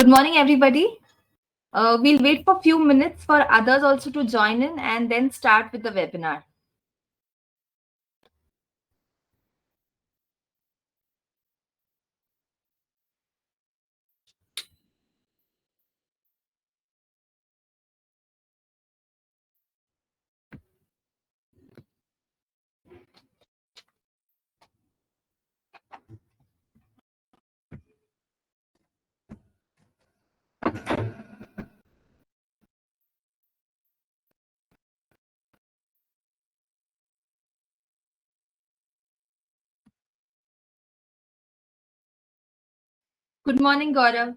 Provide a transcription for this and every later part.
Good morning, everybody. We'll wait for a few minutes for others also to join in and then start with the webinar. Good morning, Gaurav.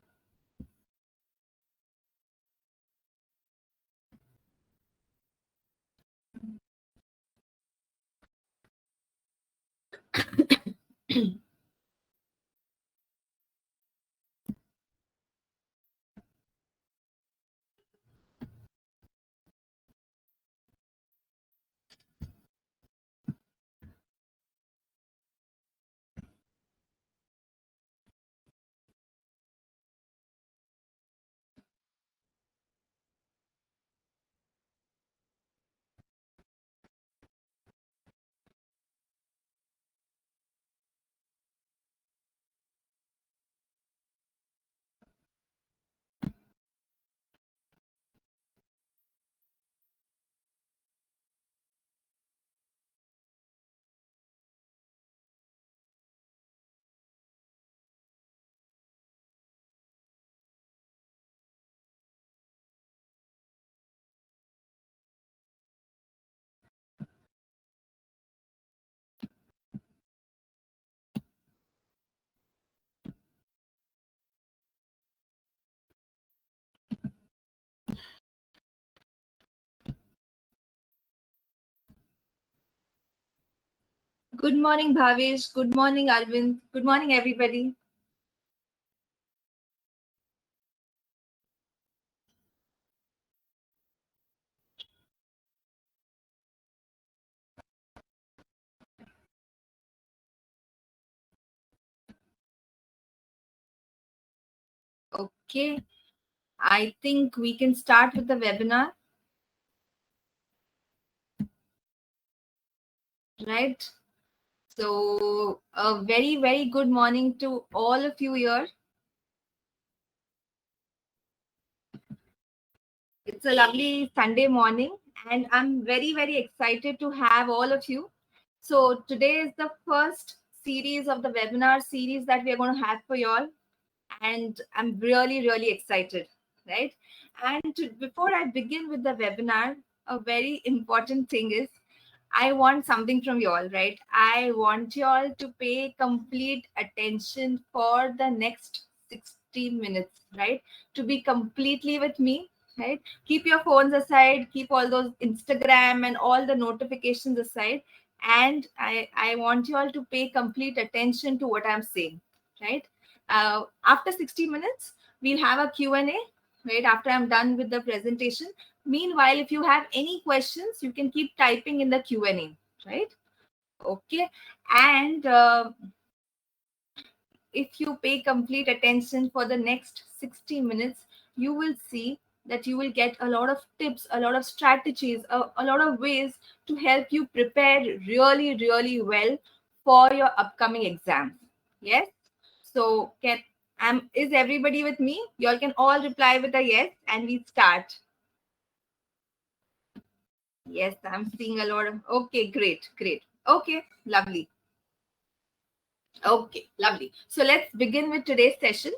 Good morning, Bhavesh. Good morning, Arvind. Good morning, everybody. Okay, I think we can start with the webinar, right? So, a very, very good morning to all of you here. It's a lovely Sunday morning, and I'm very, very excited to have all of you. So, today is the first series of the webinar series that we are going to have for you all. And I'm really, really excited, right? And before I begin with the webinar, a very important thing is I want something from you all, right? I want you all to pay complete attention for the next 16 minutes, right? To be completely with me, right? Keep your phones aside, keep all those Instagram and all the notifications aside. And I want you all to pay complete attention to what I'm saying, right? After 60 minutes, we'll have a Q&A, right? After I'm done with the presentation. Meanwhile, if you have any questions, you can keep typing in the Q&A, right? Okay. And if you pay complete attention for the next 60 minutes, you will see that you will get a lot of tips, a lot of strategies, a lot of ways to help you prepare really, really well for your upcoming exams. Yes. So is everybody with me? You all can all reply with a yes and we start. Yes, I'm seeing a lot of, okay, great, great. Okay, lovely. Okay, lovely. So let's begin with today's session.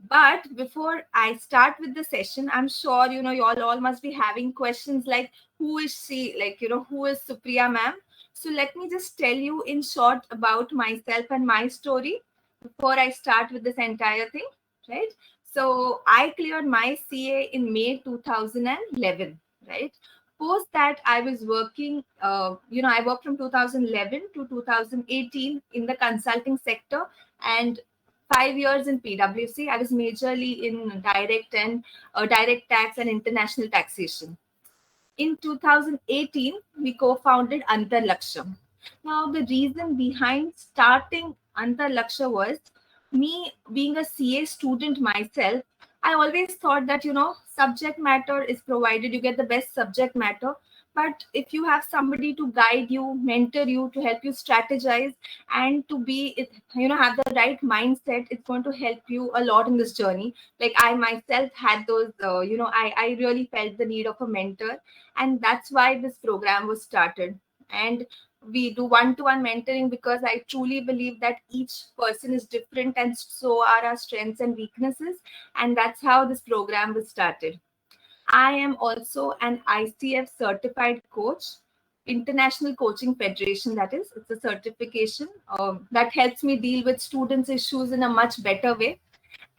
But before I start with the session, I'm sure, you all must be having questions like, who is she? Like, who is Supriya ma'am? So let me just tell you in short about myself and my story before I start with this entire thing, right? So I cleared my CA in May 2011, right? Post that, I was working, I worked from 2011 to 2018 in the consulting sector and 5 years in PwC. I was majorly in direct tax and international taxation. In 2018, we co-founded Antarlaksha. Now, the reason behind starting Antarlaksha was me being a CA student myself. I always thought that, subject matter is provided, you get the best subject matter. But if you have somebody to guide you, mentor you, to help you strategize, and to be, have the right mindset, it's going to help you a lot in this journey. Like I myself had those, I really felt the need of a mentor. And that's why this program was started. And we do one-to-one mentoring because I truly believe that each person is different, and so are our strengths and weaknesses. And that's how this program was started. I am also an ICF certified coach, International Coaching Federation, that is, it's a certification that helps me deal with students' issues in a much better way.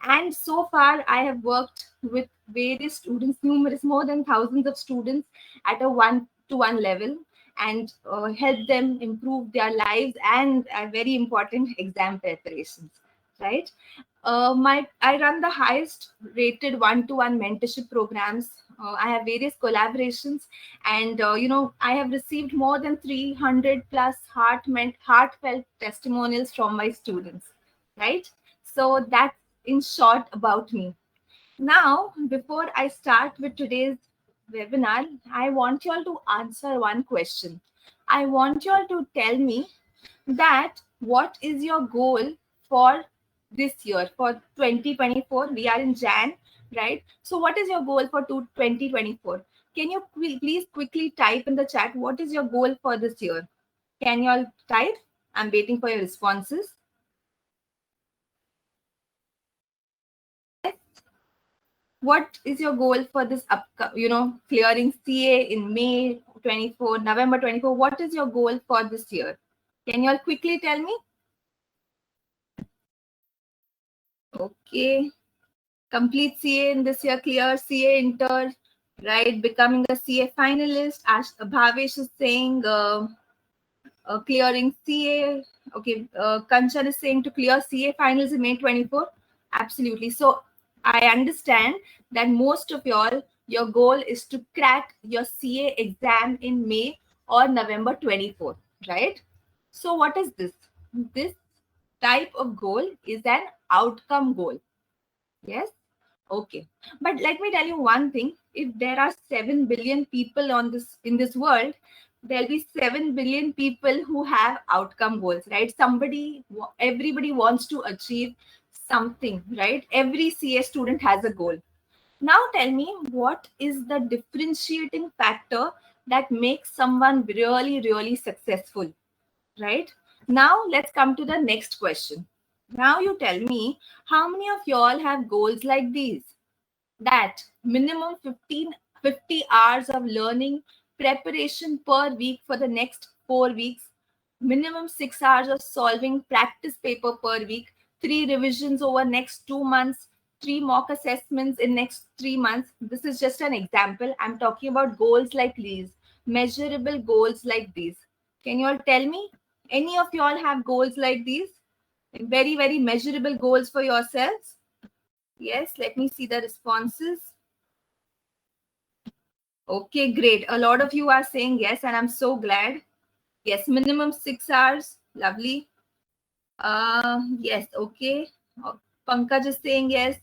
And so far, I have worked with various students, numerous, more than thousands of students at a one-to-one level, and help them improve their lives and very important exam preparations, right? I run the highest rated one-to-one mentorship programs. I have various collaborations, and I have received more than 300 plus heartfelt testimonials from my students, right? So that's in short about me. Now, before I start with today's webinar, I want you all to answer one question. I want you all to tell me that what is your goal for this year, for 2024? We are in Jan, right? So what is your goal for 2024? Can you please quickly type in the chat, what is your goal for this year? Can you all type? I'm waiting for your responses. What is your goal for this clearing CA in May 24, November 24? What is your goal for this year? Can you all quickly tell me? Okay. Complete CA in this year, clear CA inter, right? Becoming a CA finalist. Bhavesh is saying clearing CA. Okay. Kanchan is saying to clear CA finals in May 24. Absolutely. So I understand that most of y'all, your goal is to crack your CA exam in May or November 24, right? So what is this? This type of goal is an outcome goal. Yes. Okay. But let me tell you one thing. If there are 7 billion people in this world, there'll be 7 billion people who have outcome goals, right? Everybody wants to achieve something, right? Every CA student has a goal. Now tell me, what is the differentiating factor that makes someone really, really successful, right? Now let's come to the next question. Now you tell me, how many of y'all have goals like these? That minimum 50 hours of learning preparation per week for the next 4 weeks, minimum 6 hours of solving practice paper per week, 3 revisions over next 2 months, 3 mock assessments in next 3 months. This is just an example. I'm talking about goals like these, measurable goals like these. Can you all tell me? Any of you all have goals like these? Very, very measurable goals for yourselves? Yes, let me see the responses. Okay, great. A lot of you are saying yes, and I'm so glad. Yes, minimum 6 hours. Lovely. Yes, okay. Pankaj is saying yes.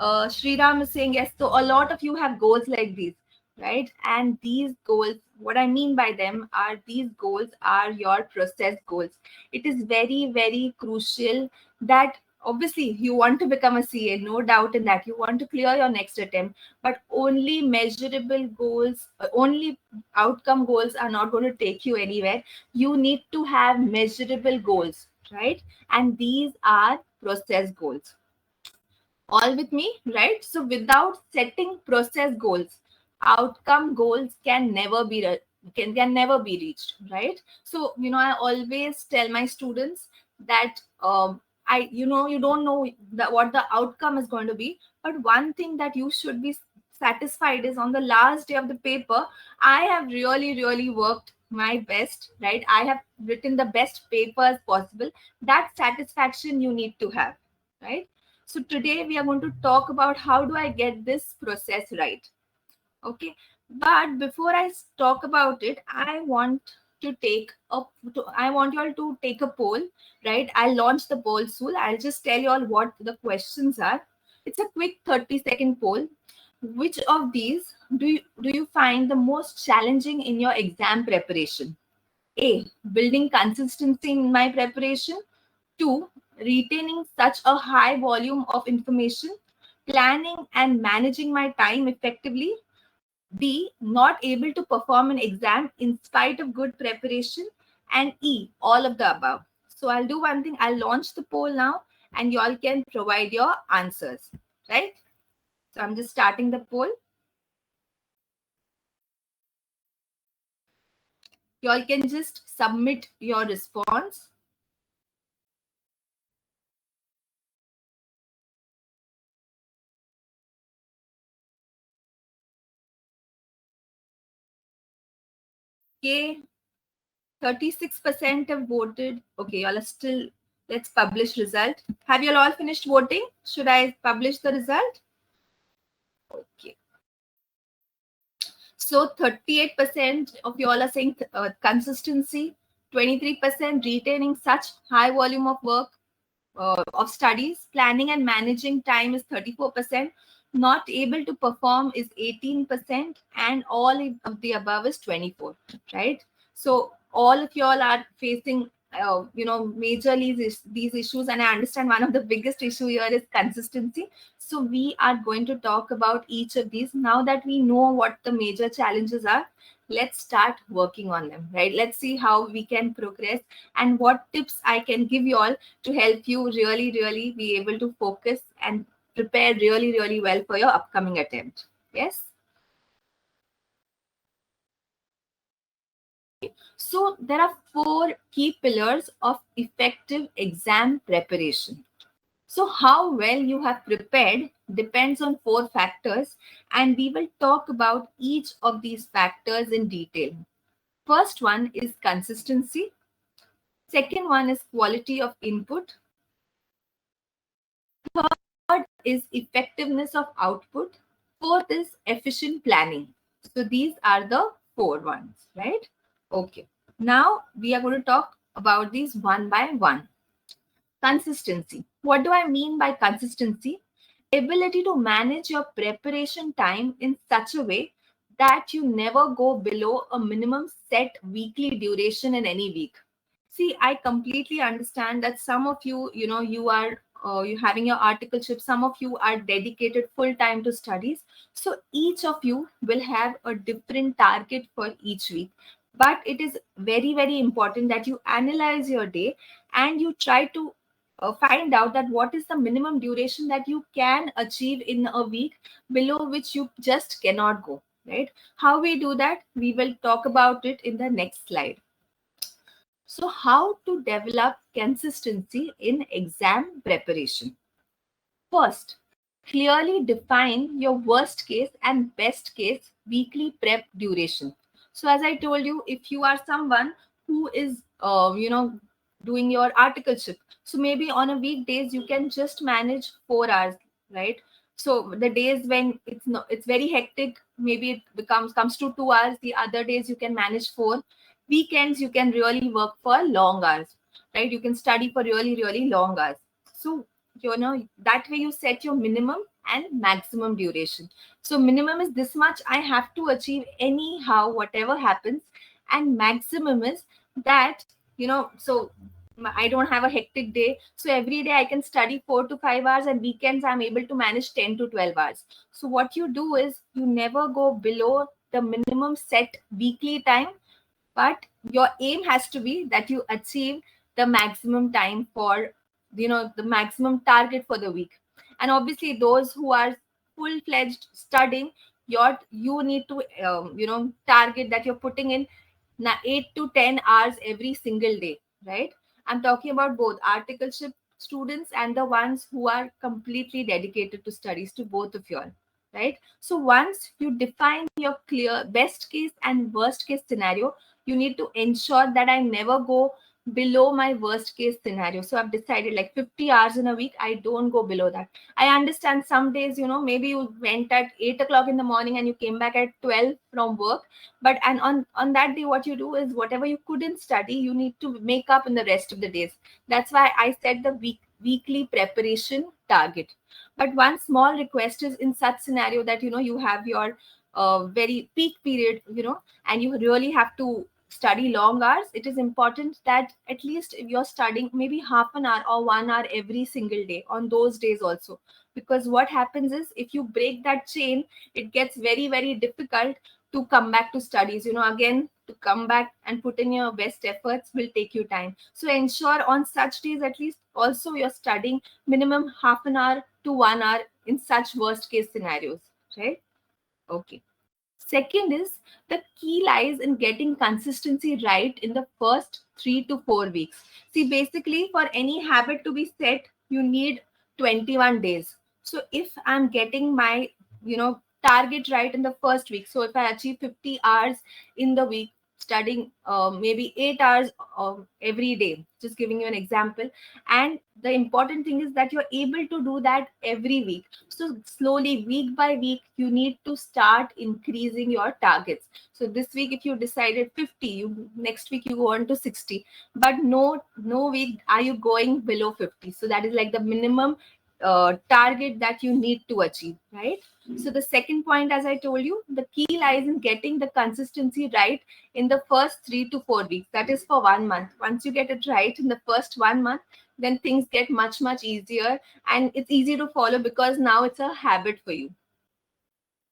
Sriram is saying yes. So a lot of you have goals like these, right? And these goals, what I mean by them are, these goals are your process goals. It is very, very crucial that obviously you want to become a CA, no doubt in that. You want to clear your next attempt, but only measurable goals, only outcome goals are not going to take you anywhere. You need to have measurable goals, right? And these are process goals. All with me, right? So without setting process goals, outcome goals can never be can never be reached, right? So I always tell my students that you don't know what the outcome is going to be, but one thing that you should be satisfied is, on the last day of the paper, I have really, really worked my best, right? I have written the best papers possible. That satisfaction you need to have, right? So today we are going to talk about how do I get this process right. Okay. But before I talk about it, I want I want you all to take a poll, right? I'll launch the poll soon. I'll just tell you all what the questions are. It's a quick 30-second poll. Which of these do you find the most challenging in your exam preparation? A, building consistency in my preparation. 2, retaining such a high volume of information. Planning and managing my time effectively. B, not able to perform an exam in spite of good preparation. And E, all of the above. So I'll do one thing. I'll launch the poll now and you all can provide your answers, right? So I'm just starting the poll. You all can just submit your response. Okay, 36% have voted. Okay, y'all are still, let's publish result. Have you all finished voting? Should I publish the result? Okay. So 38% of you all are saying consistency, 23% retaining such high volume of work, of studies. Planning and managing time is 34%. Not able to perform is 18%, and all of the above is 24, right? So all of y'all are facing majorly these issues, and I understand one of the biggest issue here is consistency. So we are going to talk about each of these. Now that we know what the major challenges are, let's start working on them, right? Let's see how we can progress and what tips I can give you all to help you really be able to focus and prepare really well for your upcoming attempt. Yes. So there are 4 key pillars of effective exam preparation. So how well you have prepared depends on 4 factors, and we will talk about each of these factors in detail. First one is consistency. Second one is quality of input. Third is effectiveness of output. Fourth is efficient planning. So these are the 4 ones, right? Okay. Now we are going to talk about these one by one. Consistency. What do I mean by consistency? Ability to manage your preparation time in such a way that you never go below a minimum set weekly duration in any week. See, I completely understand that some of you, you are you having your articleship, some of you are dedicated full time to studies. So each of you will have a different target for each week. But it is very important that you analyze your day and you try to find out that what is the minimum duration that you can achieve in a week, below which you just cannot go, right? How we do that, we will talk about it in the next slide. So how to develop consistency in exam preparation? First, clearly define your worst case and best case weekly prep duration. So as I told you, if you are someone who is, doing your articleship, so maybe on a weekdays you can just manage 4 hours, right? So the days when it's very hectic, maybe it comes to 2 hours. The other days you can manage 4. Weekends you can really work for long hours, right? You can study for really long hours. So that way you set your minimum and maximum duration. So minimum is this much I have to achieve anyhow whatever happens, and maximum is that, so I don't have a hectic day, so every day I can study 4 to 5 hours, and weekends I'm able to manage 10 to 12 hours. So what you do is you never go below the minimum set weekly time, but your aim has to be that you achieve the maximum time for, the maximum target for the week. And obviously those who are full-fledged studying, you need to target that you're putting in 8 to 10 hours every single day, right? I'm talking about both articleship students and the ones who are completely dedicated to studies, to both of you all, right? So once you define your clear best case and worst case scenario, you need to ensure that I never go below my worst case scenario. So I've decided like 50 hours in a week, I don't go below that. I understand some days, maybe you went at 8 o'clock in the morning and you came back at 12 from work. But and on that day, what you do is whatever you couldn't study, you need to make up in the rest of the days. That's why I set the weekly preparation target. But one small request is, in such scenario that you have your very peak period, and you really have to study long hours, it is important that at least if you're studying maybe half an hour or 1 hour every single day on those days also. Because what happens is, if you break that chain, it gets very, very difficult to come back to studies. Again, to come back and put in your best efforts will take you time. So ensure on such days at least also you're studying minimum half an hour to 1 hour in such worst case scenarios, right? Okay. Second is, the key lies in getting consistency right in the first 3 to 4 weeks. See, basically, for any habit to be set, you need 21 days. So if I'm getting my, target right in the first week, so if I achieve 50 hours in the week, studying maybe 8 hours every day, just giving you an example. And the important thing is that you're able to do that every week. So slowly, week by week, you need to start increasing your targets. So this week, if you decided 50, next week you go on to 60, but no week are you going below 50. So that is like the minimum target that you need to achieve, right? So the second point, as I told you, the key lies in getting the consistency right in the first 3 to 4 weeks. That is for 1 month. Once you get it right in the first 1 month, then things get much, much easier, and it's easy to follow because now it's a habit for you.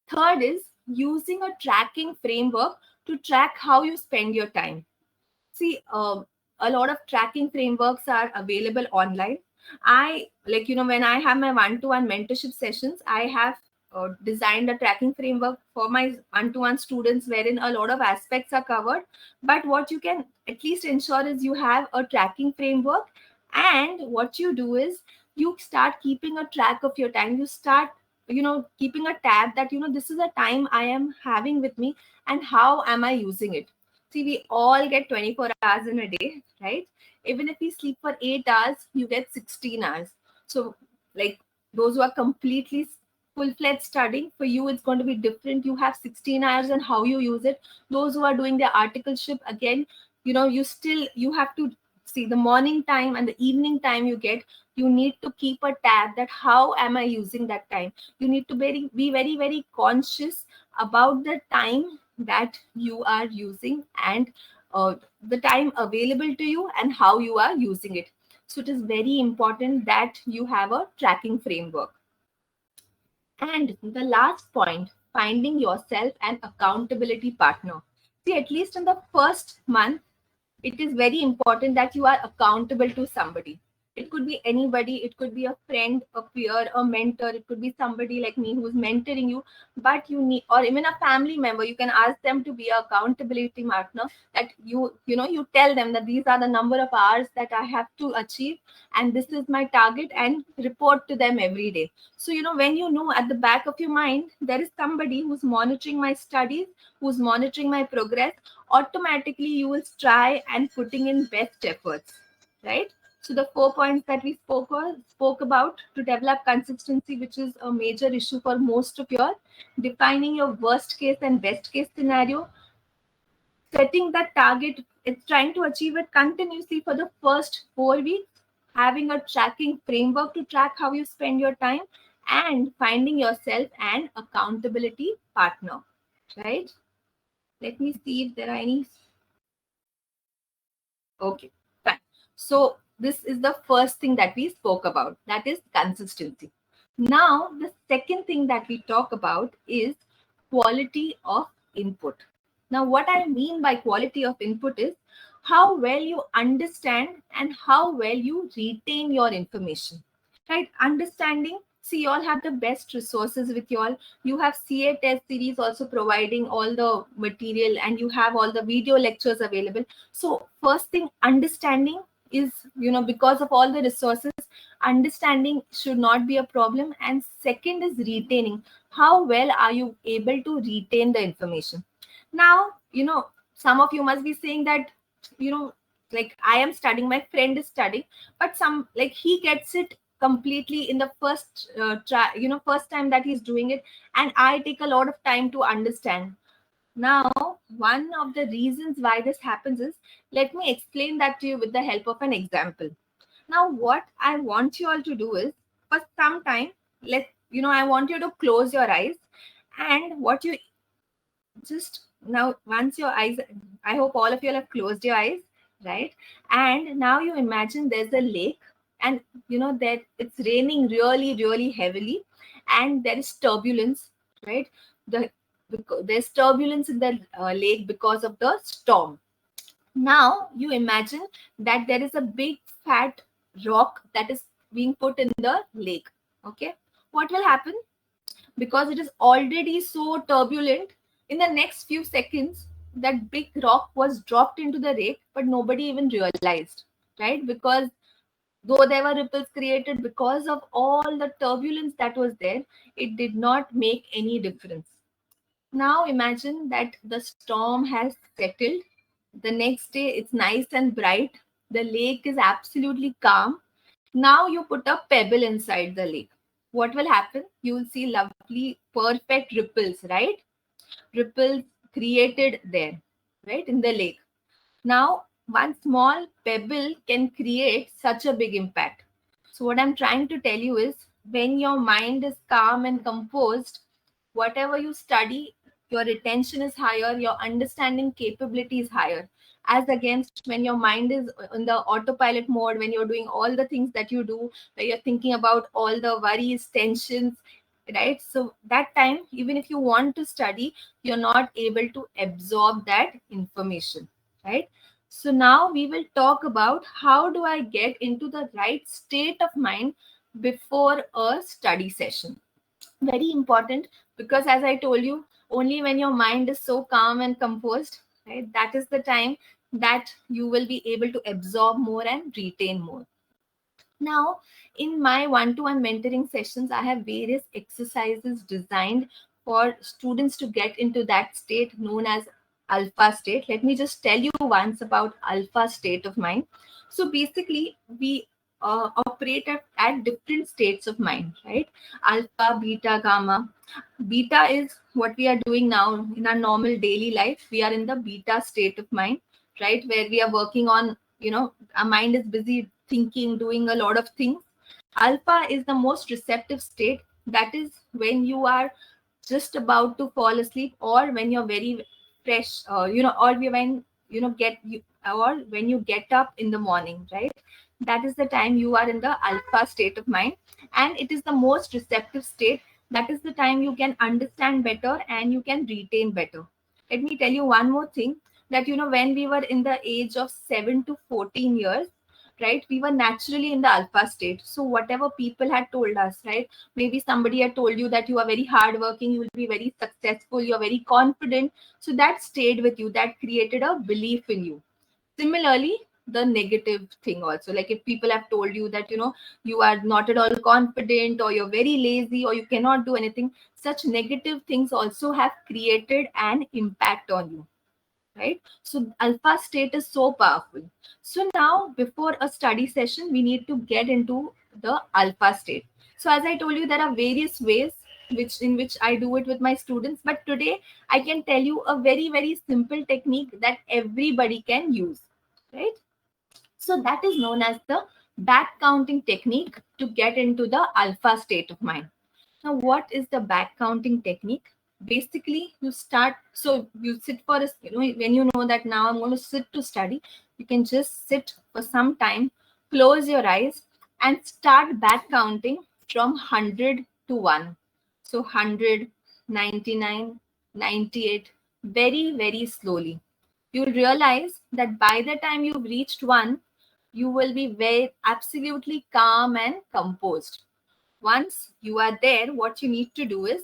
Third is using a tracking framework to track how you spend your time. See, a lot of tracking frameworks are available online. I like, when I have my one-to-one mentorship sessions, I have designed a tracking framework for my one-to-one students wherein a lot of aspects are covered. But what you can at least ensure is you have a tracking framework. And what you do is you start keeping a track of your time. You start, keeping a tab that, this is a time I am having with me and how am I using it. See, we all get 24 hours in a day, right? Even if we sleep for 8 hours, you get 16 hours. So, like those who are completely full-fledged studying, for you, it's going to be different. You have 16 hours and how you use it. Those who are doing their articleship, again, you have to see the morning time and the evening time you get. You need to keep a tab that how am I using that time. You need to be very, very conscious about the time that you are using and the time available to you and how you are using it. So it is very important that you have a tracking framework. And the last point, finding yourself an accountability partner. See, at least in the first month, it is very important that you are accountable to somebody. It could be anybody, it could be a friend, a peer, a mentor, it could be somebody like me who's mentoring you, but you need, or even a family member, you can ask them to be an accountability partner, that you tell them that these are the number of hours that I have to achieve and this is my target, and report to them every day. So when at the back of your mind there is somebody who's monitoring my studies, who's monitoring my progress, automatically you will try and putting in best efforts, right? So the 4 points that we spoke about to develop consistency, which is a major issue for most of you all: defining your worst case and best case scenario, setting that target, it's trying to achieve it continuously for the first 4 weeks, having a tracking framework to track how you spend your time, and finding yourself an accountability partner, right? Let me see if there are any. Okay, fine. So this is the first thing that we spoke about, that is consistency. Now, the second thing that we talk about is quality of input. Now, what I mean by quality of input is how well you understand and how well you retain your information, right? Understanding, see, you all have the best resources with you all. You have CA test series also providing all the material, and you have all the video lectures available. So first thing, understanding is, because of all the resources, understanding should not be a problem. And second is retaining. How well are you able to retain the information? Now, some of you must be saying that, like I am studying, my friend is studying, but some, like, he gets it completely in the first first time that he's doing it, and I take a lot of time to understand. Now, one of the reasons why this happens is, let me explain that to you with the help of an example. Now, what I want you all to do is, for some time, I want you to close your eyes, and what you just now, once your eyes, I hope all of you all have closed your eyes, right? And now you imagine there's a lake, and that it's raining really, really heavily, and there is turbulence, right? The there's turbulence in the lake because of the storm. Now you imagine that there is a big fat rock that is being put in the lake. Okay, what will happen? Because it is already so turbulent, in the next few seconds that big rock was dropped into the lake, but nobody even realized, right? Because though there were ripples created because of all the turbulence that was there, it did not make any difference. Now imagine that the storm has settled. The next day it's nice and bright, the lake is absolutely calm. Now you put a pebble inside the lake. What will happen? You will see lovely, perfect ripples, right? Ripples created there, right, in the lake. Now, one small pebble can create such a big impact. So, what I'm trying to tell you is, when your mind is calm and composed, whatever you study, your retention is higher, your understanding capability is higher. As against when your mind is in the autopilot mode, when you're doing all the things that you do, where you're thinking about all the worries, tensions, right? So, that time, even if you want to study, you're not able to absorb that information, right? So now we will talk about how do I get into the right state of mind before a study session. Very important, because as I told you, only when your mind is so calm and composed, right, that is the time that you will be able to absorb more and retain more. Now, in my one-to-one mentoring sessions, I have various exercises designed for students to get into that state known as alpha state. Let me just tell you once about alpha state of mind. So basically, we operate at different states of mind, right? Alpha, beta, gamma. Beta is what we are doing now in our normal daily life. We are in the beta state of mind, right? Where we are working on, our mind is busy thinking, doing a lot of things. Alpha is the most receptive state. That is when you are just about to fall asleep, or when you're very fresh, or when get you, or when you get up in the morning, right? That is the time you are in the alpha state of mind, and it is the most receptive state. That is the time you can understand better and you can retain better. Let me tell you one more thing, that when we were in the age of 7 to 14 years, right, we were naturally in the alpha state. So whatever people had told us, right, maybe somebody had told you that you are very hardworking, you will be very successful, you're very confident, so that stayed with you, that created a belief in you. Similarly, the negative thing also, like if people have told you that you are not at all confident, or you're very lazy, or you cannot do anything, such negative things also have created an impact on you, right? So alpha state is so powerful. So now before a study session, we need to get into the alpha state. So as I told you, there are various ways in which I do it with my students, but today I can tell you a very, very simple technique that everybody can use, right? So that is known as the back counting technique to get into the alpha state of mind. Now, what is the back counting technique? Basically, you start, so you sit for a, when you know that now I'm going to sit to study, you can just sit for some time, close your eyes, and start back counting from 100 to 1. So 100, 99, 98, very, very slowly. You'll realize that by the time you've reached 1, you will be very absolutely calm and composed. Once you are there, what you need to do is,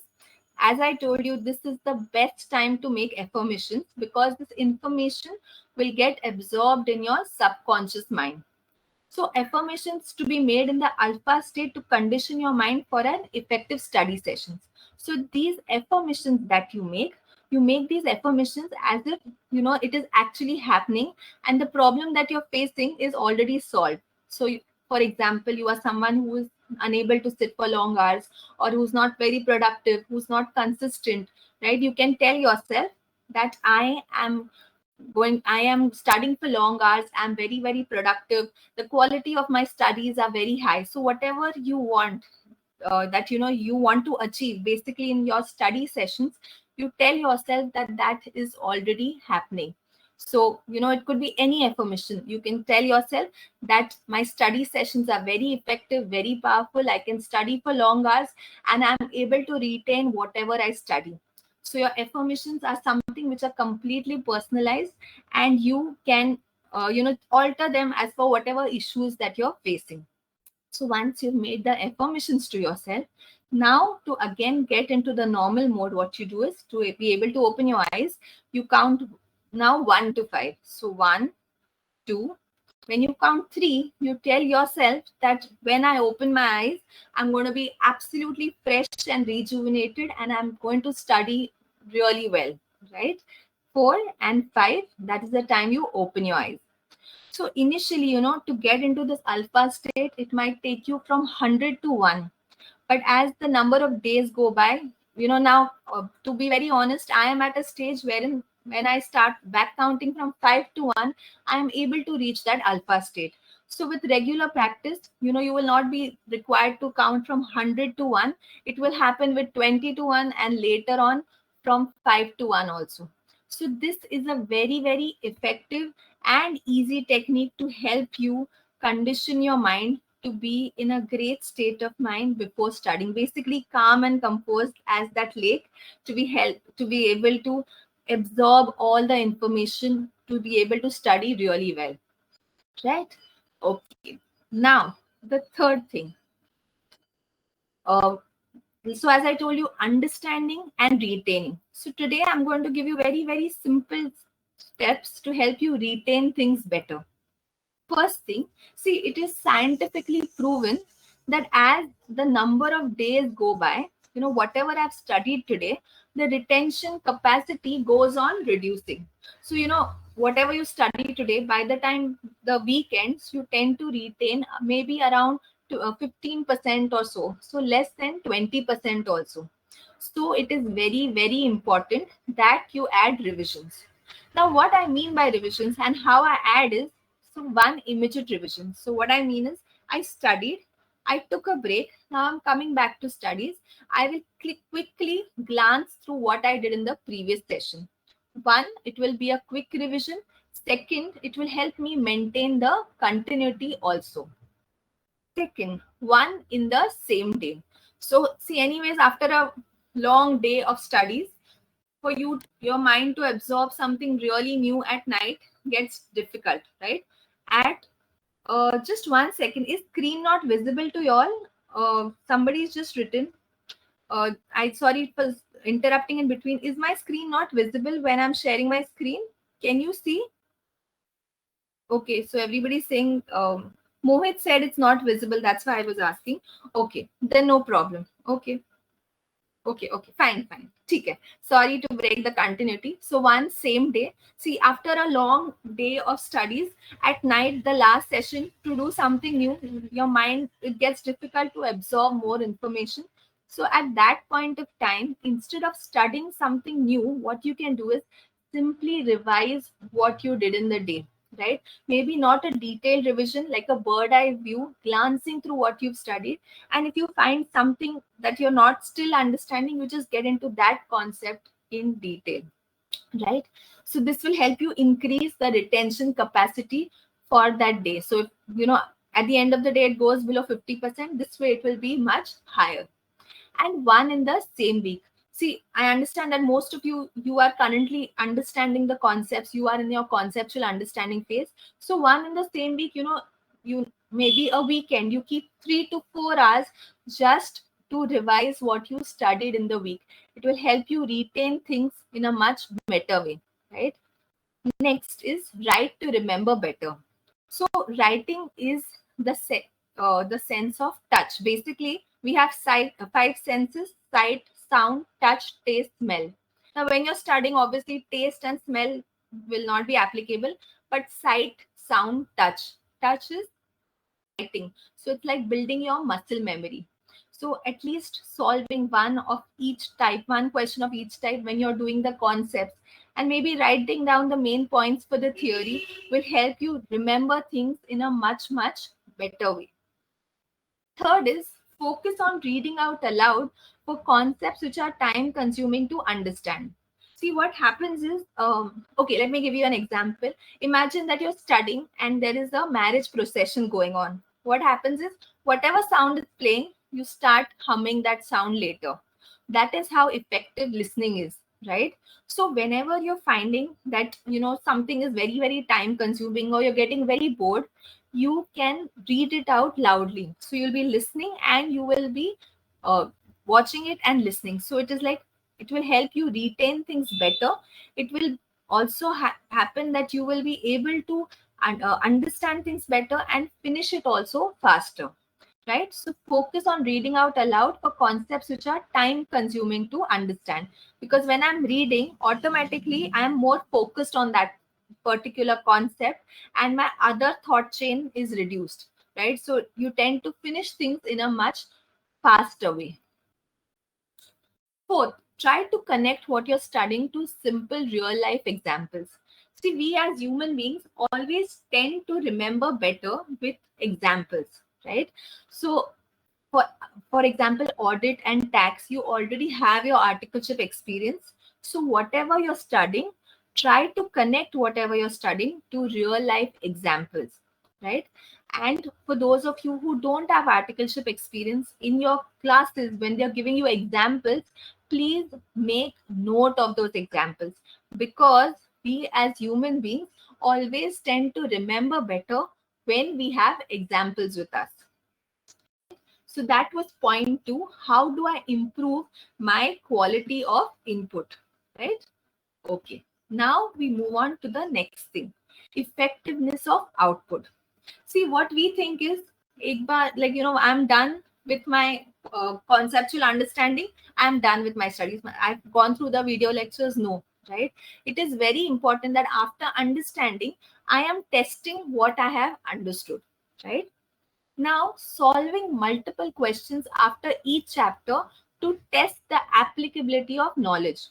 as I told you, this is the best time to make affirmations, because this information will get absorbed in your subconscious mind. So affirmations to be made in the alpha state to condition your mind for an effective study sessions. So these affirmations that you make these affirmations as if it is actually happening, and the problem that you're facing is already solved. So for example, you are someone who is unable to sit for long hours, or who's not very productive, who's not consistent, right? You can tell yourself that I am I am studying for long hours. I'm very, very productive. The quality of my studies are very high. So whatever you want, that you want to achieve basically in your study sessions, you tell yourself that that is already happening. So it could be any affirmation. You can tell yourself that my study sessions are very effective, very powerful. I can study for long hours and I'm able to retain whatever I study. So your affirmations are something which are completely personalized, and you can alter them as per whatever issues that you're facing. So once you've made the affirmations to yourself, now to again get into the normal mode, what you do is to be able to open your eyes, you count now 1 to 5. So 1, 2. When you count 3, you tell yourself that when I open my eyes, I'm going to be absolutely fresh and rejuvenated and I'm going to study really well, right? 4 and 5, that is the time you open your eyes. So initially, to get into this alpha state, it might take you from 100 to 1. But as the number of days go by, now, to be very honest, I am at a stage wherein when I start back counting from 5 to 1, I am able to reach that alpha state. So with regular practice, you will not be required to count from 100 to 1. It will happen with 20 to 1 and later on from 5 to 1 also. So this is a very, very effective and easy technique to help you condition your mind to be in a great state of mind before studying, basically calm and composed as that lake, to be able to absorb all the information, to be able to study really well, right? Okay, now the third thing, uh, so as I told you, understanding and retaining. So today I'm going to give you very, very simple steps to help you retain things better. First thing, see, it is scientifically proven that as the number of days go by, whatever I've studied today, the retention capacity goes on reducing. So, whatever you study today, by the time the week ends, you tend to retain maybe around to 15% or so. So, less than 20% also. So, it is very, very important that you add revisions. Now, what I mean by revisions and how I add is, so one, immediate revision. So what I mean is, I studied, I took a break. Now I'm coming back to studies. I will quickly glance through what I did in the previous session. One, it will be a quick revision. Second, it will help me maintain the continuity also. Second, one in the same day. So see, anyways, after a long day of studies, for your mind to absorb something really new at night gets difficult, right? At just 1 second, is screen not visible to you all? Somebody's just written. I sorry for interrupting in between. Is my screen not visible when I'm sharing my screen? Can you see? Okay, so everybody's saying. Mohit said it's not visible. That's why I was asking. Okay, then no problem. Okay. Okay, fine. Okay. Sorry to break the continuity. So one same day. See, after a long day of studies, at night, the last session, to do something new, your mind, it gets difficult to absorb more information. So at that point of time, instead of studying something new, what you can do is simply revise what you did in the day, right? Maybe not a detailed revision, like a bird eye view, glancing through what you've studied. And if you find something that you're not still understanding, you just get into that concept in detail, right? So this will help you increase the retention capacity for that day. So if, at the end of the day, it goes below 50%, this way it will be much higher. And one in the same week. See, I understand that most of you are currently understanding the concepts. You are in your conceptual understanding phase. So one in the same week, you maybe a weekend, you keep 3 to 4 hours just to revise what you studied in the week. It will help you retain things in a much better way, right? Next is write to remember better. So writing is the sense of touch. Basically, we have five senses: sight, sound, touch, taste, smell. Now, when you're studying, obviously taste and smell will not be applicable, but sight, sound, touch. Touch is writing. So it's like building your muscle memory. So at least solving one question of each type when you're doing the concepts, and maybe writing down the main points for the theory will help you remember things in a much, much better way. Third is focus on reading out aloud for concepts which are time consuming to understand. See, what happens is, okay, let me give you an example. Imagine that you're studying and there is a marriage procession going on. What happens is, whatever sound is playing, you start humming that sound later. That is how effective listening is, right? So whenever you're finding that, something is very, very time consuming, or you're getting very bored, you can read it out loudly. So you'll be listening and you will be uh, watching it and listening. So it is like, it will help you retain things better. It will also happen that you will be able to understand things better and finish it also faster, right? So focus on reading out aloud for concepts which are time consuming to understand. Because when I'm reading, automatically I am more focused on that particular concept and my other thought chain is reduced, right? So you tend to finish things in a much faster way. Fourth, try to connect what you're studying to simple real life examples. See, we as human beings always tend to remember better with examples, right? So for for example, audit and tax, you already have your articleship experience. So whatever you're studying, try to connect whatever you're studying to real life examples, right? And for those of you who don't have articleship experience, in your classes when they're giving you examples, please make note of those examples, because we as human beings always tend to remember better when we have examples with us. So that was point 2. How do I improve my quality of input? Right? Okay. Now we move on to the next thing. Effectiveness of output. See, what we think is, I'm done with my conceptual understanding. I'm done with my studies. I've gone through the video lectures. No, right? It is very important that after understanding, I am testing what I have understood, right? Now, solving multiple questions after each chapter to test the applicability of knowledge.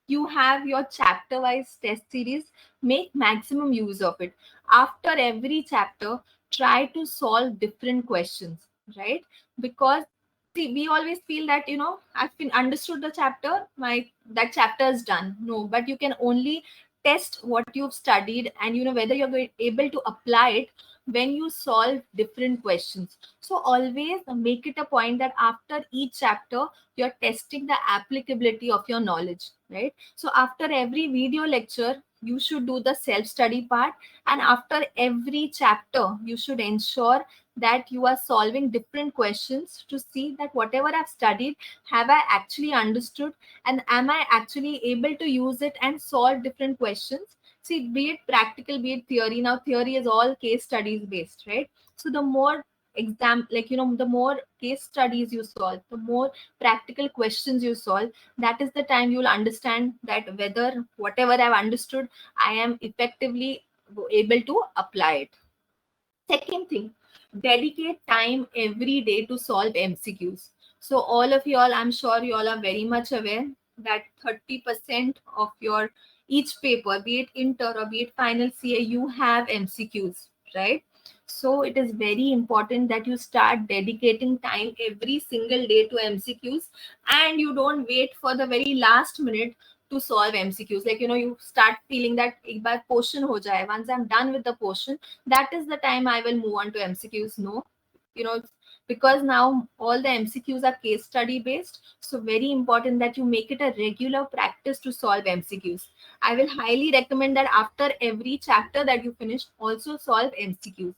You have your chapter wise test series, make maximum use of it. After every chapter, try to solve different questions, right? Because see, we always feel that, I've been understood the chapter, that chapter is done. No, but you can only test what you've studied and whether you're able to apply it when you solve different questions. So always make it a point that after each chapter, you're testing the applicability of your knowledge, right? So after every video lecture, you should do the self-study part. And after every chapter, you should ensure that you are solving different questions to see that whatever I've studied, have I actually understood? And am I actually able to use it and solve different questions? See, be it practical, be it theory. Now, theory is all case studies based, right? So the more the more case studies you solve, the more practical questions you solve, that is the time you'll understand that whether whatever I've understood, I am effectively able to apply it. Second thing, dedicate time every day to solve MCQs. So all of you all, I'm sure you all are very much aware that 30% of your each paper, be it inter or be it final CA, you have MCQs, right? So it is very important that you start dedicating time every single day to MCQs, and you don't wait for the very last minute to solve MCQs. Like, you start feeling that ek baar portion ho jaye, once I'm done with the portion, that is the time I will move on to MCQs. No, you know, because now all the MCQs are case study based. So very important that you make it a regular practice to solve MCQs. I will highly recommend that after every chapter that you finish, also solve MCQs.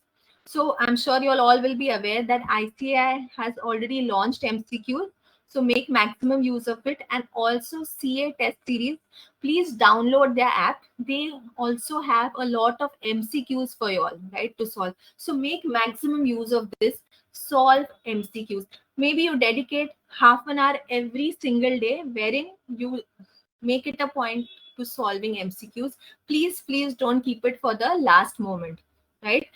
So I'm sure you all will be aware that ICAI has already launched MCQs. So make maximum use of it. And also CA test series, please download their app. They also have a lot of MCQs for you all, right, to solve. So make maximum use of this. Solve MCQs. Maybe you dedicate half an hour every single day wherein you make it a point to solving MCQs. Please don't keep it for the last moment, right?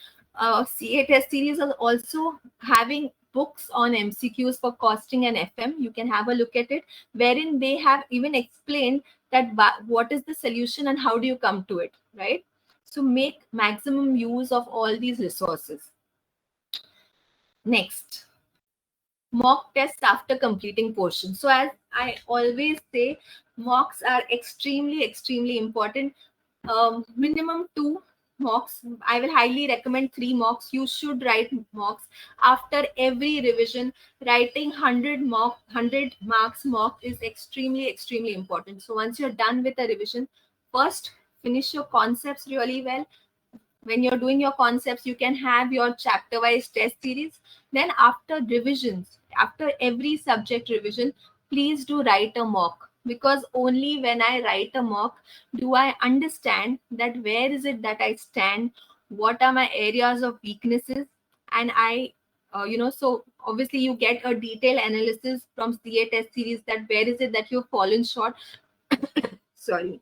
CA test series are also having books on MCQs for costing and FM. You can have a look at it, wherein they have even explained that what is the solution and how do you come to it, right? So make maximum use of all these resources. Next, mock tests after completing portions. So as I always say, mocks are extremely important. Minimum 2 mocks. I will highly recommend 3 mocks. You should write mocks after every revision. Writing 100 marks mock is extremely important. So once you're done with a revision, first finish your concepts really well. When you're doing your concepts, you can have your chapter wise test series. Then after revisions, after every subject revision, please do write a mock, because only when I write a mock do I understand that where is it that I stand, what are my areas of weaknesses. And I so obviously you get a detailed analysis from CA test series, that where is it that you've fallen short. Sorry.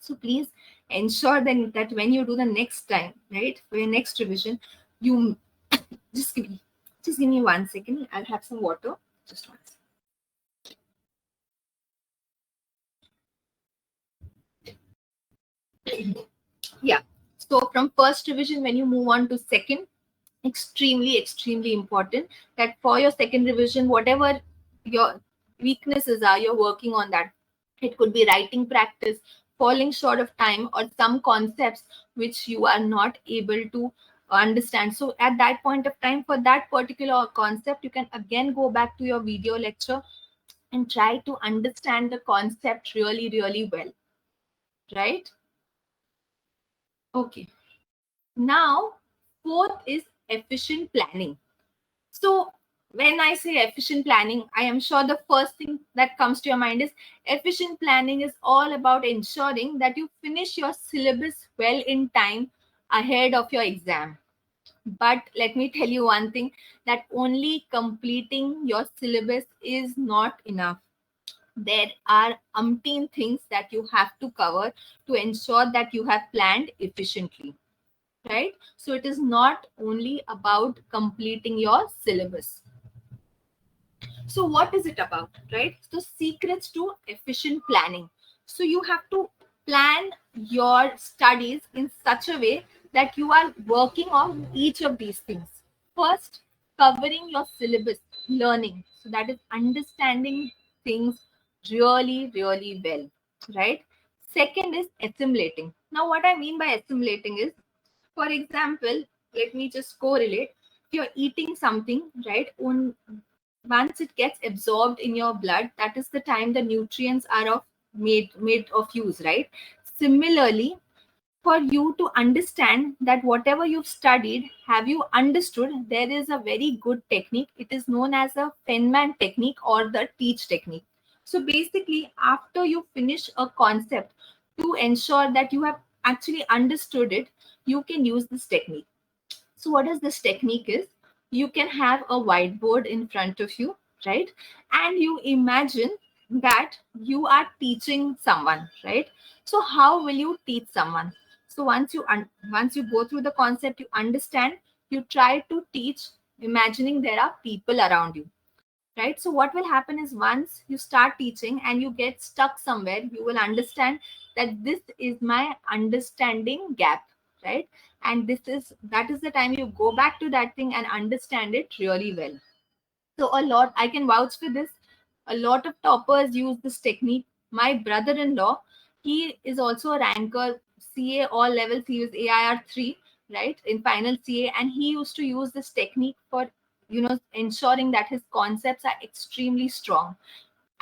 So please ensure then that when you do the next time, right, for your next revision, you just give me 1 second. I'll have some water. Just 1 second. Yeah. So from first revision, when you move on to second, extremely important that for your second revision, whatever your weaknesses are, you're working on that. It could be writing practice, falling short of time, or some concepts which you are not able to understand. So at that point of time, for that particular concept, you can again go back to your video lecture and try to understand the concept really well, right? Okay. Now, fourth is efficient planning. So when I say efficient planning, I am sure the first thing that comes to your mind is efficient planning is all about ensuring that you finish your syllabus well in time ahead of your exam. But let me tell you one thing, that only completing your syllabus is not enough. There are umpteen things that you have to cover to ensure that you have planned efficiently, right? So it is not only about completing your syllabus. So what is it about, right? So secrets to efficient planning. So you have to plan your studies in such a way that you are working on each of these things. First, covering your syllabus, learning. So that is understanding things really well, right? Second is assimilating. Now what I mean by assimilating is, for example, let me just correlate. If you're eating something, right, once it gets absorbed in your blood, that is the time the nutrients are made of use, right? Similarly, for you to understand that whatever you've studied, have you understood, there is a very good technique. It is known as a Feynman technique or the teach technique. So basically, after you finish a concept, to ensure that you have actually understood it, you can use this technique. So what is this technique is, you can have a whiteboard in front of you, right? And you imagine that you are teaching someone, right? So how will you teach someone? So once you go through the concept, you understand, you try to teach, imagining there are people around you, right? So what will happen is, once you start teaching and you get stuck somewhere, you will understand that this is my understanding gap, right? And that is the time you go back to that thing and understand it really well. So a lot, I can vouch for this, a lot of toppers use this technique. My brother-in-law, he is also a ranker, CA all levels, he was AIR 3, right, in final CA, and he used to use this technique for ensuring that his concepts are extremely strong.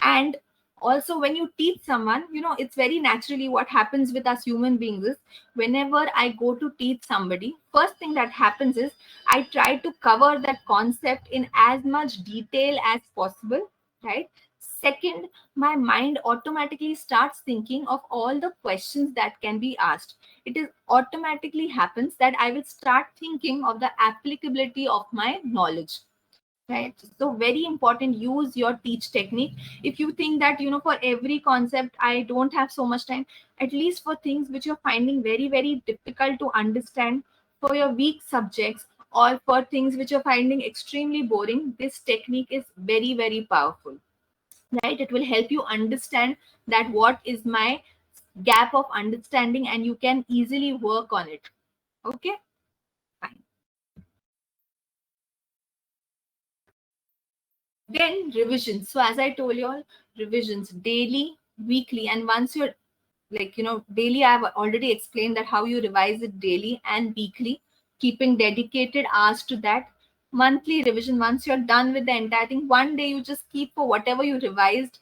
And also, when you teach someone, it's very naturally what happens with us human beings is, whenever I go to teach somebody, first thing that happens is I try to cover that concept in as much detail as possible, right? Second, my mind automatically starts thinking of all the questions that can be asked. It is automatically happens that I will start thinking of the applicability of my knowledge, right? So very important, use your teach technique. If you think that for every concept I don't have so much time, at least for things which you're finding very difficult to understand, for your weak subjects, or for things which you're finding extremely boring, this technique is very powerful. right? It will help you understand that what is my gap of understanding, and you can easily work on it. Okay, fine. Then revisions. So as I told you all, revisions daily, weekly, and once you're like, daily, I've already explained that how you revise it daily and weekly, keeping dedicated hours to that. Monthly revision, once you're done with the entire thing, one day you just keep for whatever you revised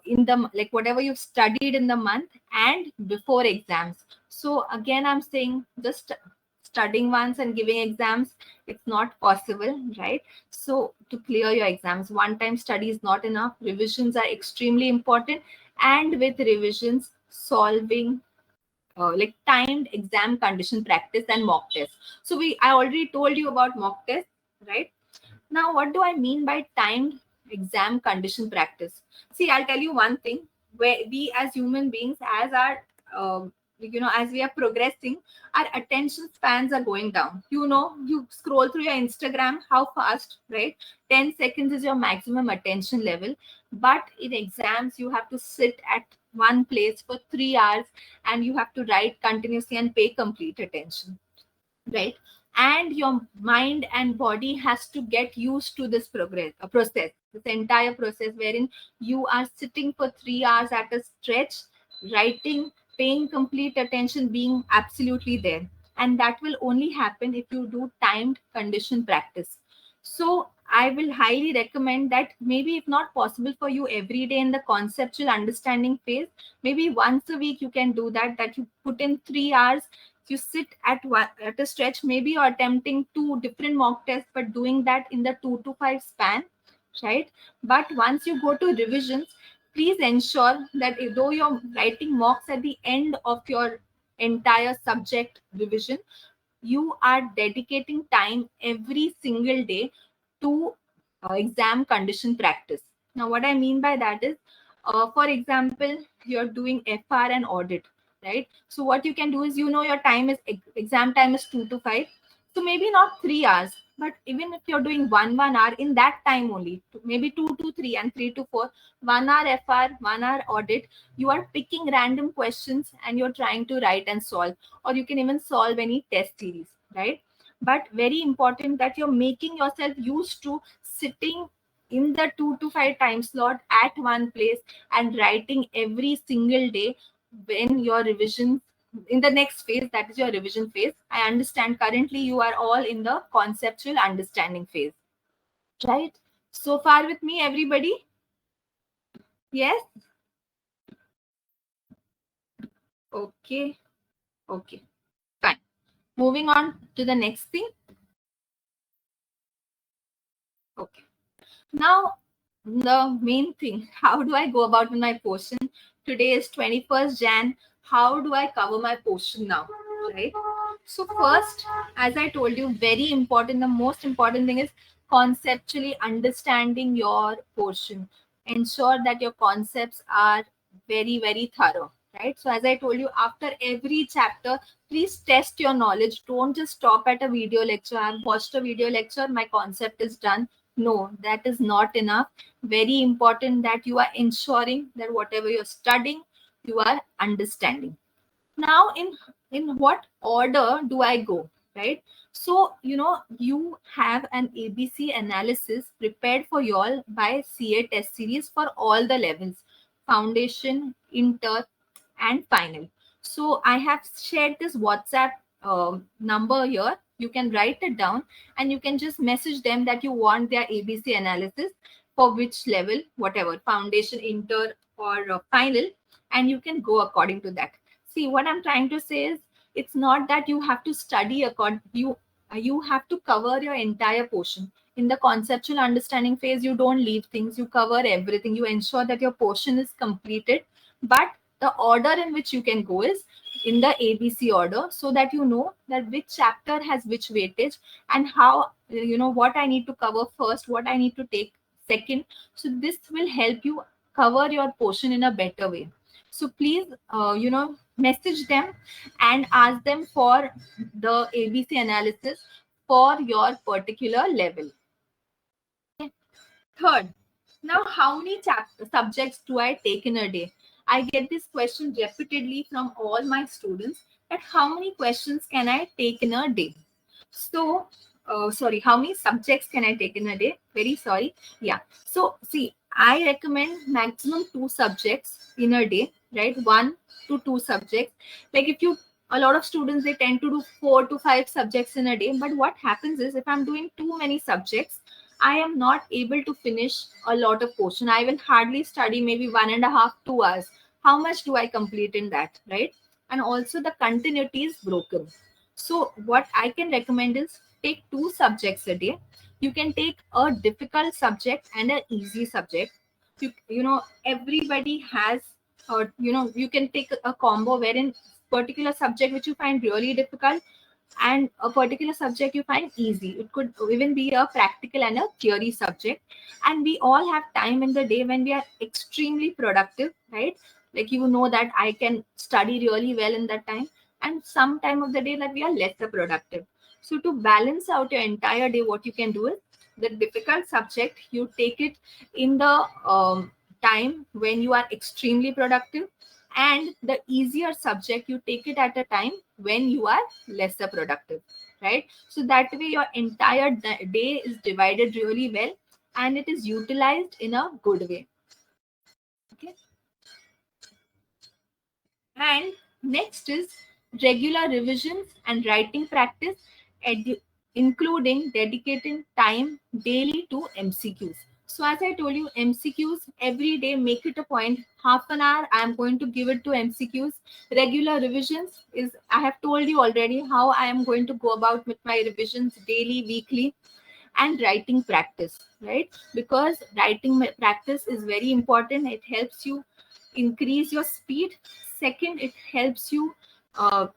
in the, like, whatever you've studied in the month and before exams. So again, I'm saying just studying once and giving exams, it's not possible, right? So to clear your exams, one time study is not enough. Revisions are extremely important, and with revisions, solving like timed exam condition practice and mock test. So I already told you about mock test, right? Now, what do I mean by timed exam condition practice? See, I'll tell you one thing. Where we as human beings, as our as we are progressing, our attention spans are going down. You scroll through your Instagram, how fast, right? 10 seconds is your maximum attention level. But in exams, you have to sit at one place for 3 hours, and you have to write continuously and pay complete attention, right? And your mind and body has to get used to this process, this entire process, wherein you are sitting for 3 hours at a stretch, writing, paying complete attention, being absolutely there. And that will only happen if you do timed condition practice. So I will highly recommend that, maybe if not possible for you every day in the conceptual understanding phase, maybe once a week you can do that you put in 3 hours, you sit at a stretch. Maybe you're attempting two different mock tests, but doing that in the 2 to 5 span, right? But once you go to revisions, please ensure that though you're writing mocks at the end of your entire subject revision, you are dedicating time every single day to exam condition practice. Now, what I mean by that is, for example, you're doing FR and audit, right? So what you can do is, your time is exam time is 2 to 5. So maybe not 3 hours, but even if you're doing 1 hour in that time only, maybe 2 to 3 and 3 to 4, 1 hour FR, 1 hour audit, you are picking random questions and you're trying to write and solve, or you can even solve any test series, right? But very important that you're making yourself used to sitting in the 2 to 5 time slot at one place and writing every single day when your revision in the next phase, that is your revision phase. I understand currently you are all in the conceptual understanding phase, right? So far with me, everybody? Yes. Okay. Okay, fine. Moving on to the next thing. Okay. Now, the main thing, how do I go about with my portion? Today is 21st Jan. How do I cover my portion now? Right? So, first, as I told you, very important, the most important thing is conceptually understanding your portion. Ensure that your concepts are very, very thorough. Right? So, as I told you, after every chapter, please test your knowledge. Don't just stop at a video lecture. I've watched a video lecture, my concept is done. No, that is not enough. Very important that you are ensuring that whatever you're studying, you are understanding. Now, in what order do I go, right? So, you have an ABC analysis prepared for you all by CA test series for all the levels: foundation, inter, and final. So I have shared this WhatsApp number here. You can write it down and you can just message them that you want their ABC analysis for which level, whatever, foundation, inter, or final, and you can go according to that. See, what I'm trying to say is, it's not that you have to study according you have to cover your entire portion. In the conceptual understanding phase, you don't leave things, you cover everything, you ensure that your portion is completed. But the order in which you can go is in the ABC order, so that you know that which chapter has which weightage, and how, what I need to cover first, what I need to take second. So this will help you cover your portion in a better way. So please, message them and ask them for the ABC analysis for your particular level. Okay. Third, Now, how many subjects do I take in a day? I get this question repeatedly from all my students, that how many questions can I take in a day? So, sorry, how many subjects can I take in a day? Very sorry. Yeah. So, see, I recommend maximum 2 subjects in a day, right? 1 to 2 subjects. Like if you, a lot of students, they tend to do 4 to 5 subjects in a day. But what happens is, if I'm doing too many subjects, I am not able to finish a lot of portion. I will hardly study maybe 1.5, 2 hours. How much do I complete in that, right? And also the continuity is broken. So what I can recommend is take 2 subjects a day. You can take a difficult subject and an easy subject. You know, everybody has, you know, you can take a combo wherein particular subject which you find really difficult and a particular subject you find easy. It could even be a practical and a theory subject. And we all have time in the day when we are extremely productive, right? Like, you know, that I can study really well in that time, and some time of the day that we are lesser productive. So to balance out your entire day, what you can do is, the difficult subject, you take it in the time when you are extremely productive, and the easier subject you take it at a time when you are lesser productive, right? So that way your entire day is divided really well, and it is utilized in a good way. Okay. And next is regular revisions and writing practice, including dedicating time daily to MCQs. So as I told you, MCQs every day, make it a point. Half an hour, I am going to give it to MCQs. Regular revisions is, I have told you already how I am going to go about with my revisions daily, weekly. And writing practice, right? Because writing practice is very important. It helps you increase your speed. Second, it helps you uh,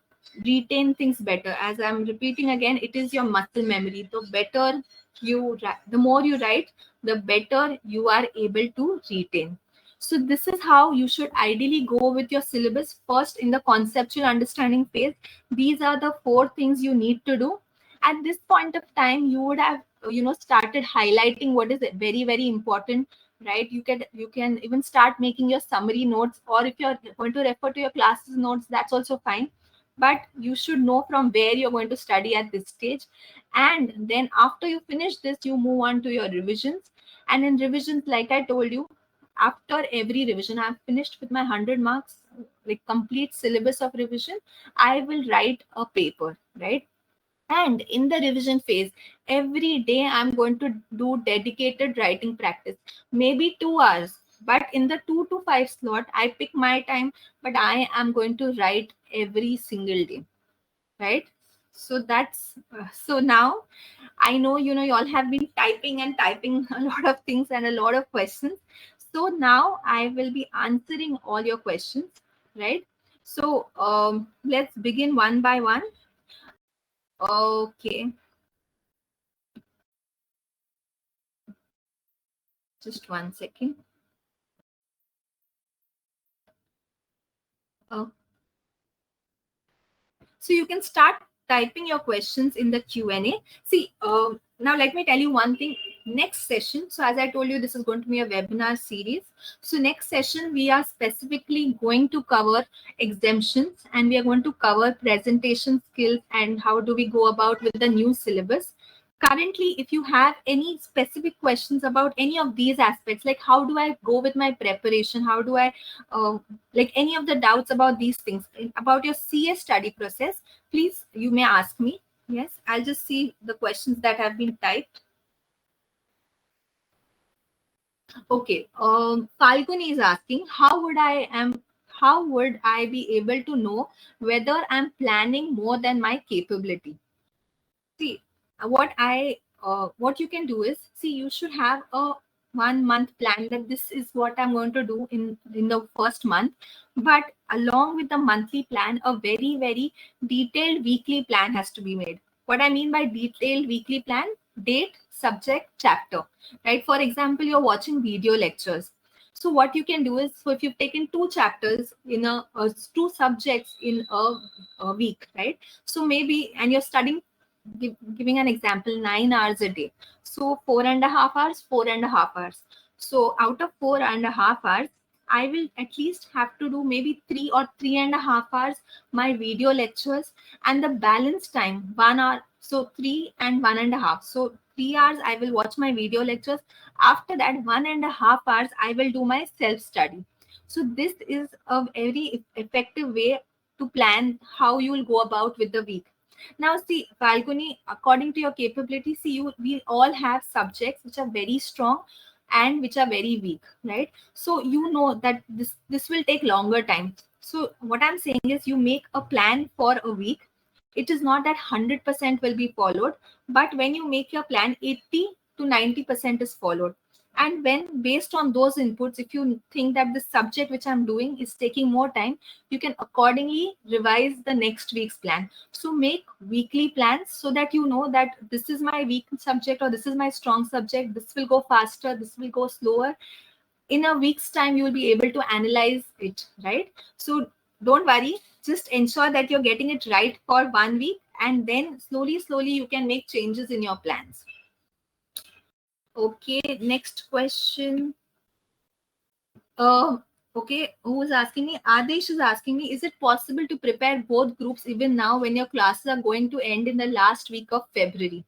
retain things better. As I'm repeating again, it is your muscle memory. The better you the more you write, the better you are able to retain. So this is how you should ideally go with your syllabus. First, in the conceptual understanding phase, these are the 4 things you need to do. At this point of time, you would have, you know, started highlighting what is very, very important, right? You can even start making your summary notes, or if you're going to refer to your classes notes, that's also fine. But you should know from where you're going to study at this stage. And then after you finish this, you move on to your revisions. And in revisions, like I told you, after every revision, I've finished with my 100 marks, like complete syllabus of revision, I will write a paper, right? And in the revision phase, every day I'm going to do dedicated writing practice, maybe 2 hours. But in the 2 to 5 slot, I pick my time, but I am going to write every single day, right? So that's so now I know, you know, you all have been typing and typing a lot of things and a lot of questions. So now I will be answering all your questions, right? So let's begin one by one. Okay. Just 1 second. Uh, so you can start typing your questions in the Q&A. See, now let me tell you one thing. Next session, so as I told you, this is going to be a webinar series. So next session, we are specifically going to cover exemptions, and we are going to cover presentation skills and how do we go about with the new syllabus. Currently, if you have any specific questions about any of these aspects, like how do I go with my preparation, how do I like any of the doubts about these things, about your CA study process, please, you may ask me. Yes, I'll just see the questions that have been typed. Okay, Falguni is asking, how would I be able to know whether I'm planning more than my capability? See, what you can do is, see, you should have a 1 month plan, that this is what I'm going to do in the first month. But along with the monthly plan, a very, very detailed weekly plan has to be made. What I mean by detailed weekly plan: date, subject, chapter, right? For example, you're watching video lectures. So what you can do is, so if you've taken 2 chapters in two subjects in a week, right? So maybe, and you're studying, giving an example, 9 hours a day. So 4.5 hours, 4.5 hours. So out of 4.5 hours, I will at least have to do maybe 3 or 3.5 hours my video lectures, and the balance time 1 hour. So 3 and 1.5. So 3 hours I will watch my video lectures. After that 1.5 hours I will do my self study. So this is a very effective way to plan how you will go about with the week. Now see, Falconi, according to your capability, see, we all have subjects which are very strong and which are very weak, right? So you know that this will take longer time. So what I'm saying is, you make a plan for a week. It is not that 100% will be followed, but when you make your plan, 80 to 90% is followed. And when based on those inputs, if you think that the subject which I'm doing is taking more time, you can accordingly revise the next week's plan. So make weekly plans so that you know that this is my weak subject or this is my strong subject. This will go faster, this will go slower. In a week's time, you will be able to analyze it, right? So don't worry, just ensure that you're getting it right for 1 week, and then slowly you can make changes in your plans. Okay, next question. Uh, okay, who is asking me? Adesh is asking me, is it possible to prepare both groups even now when your classes are going to end in the last week of February?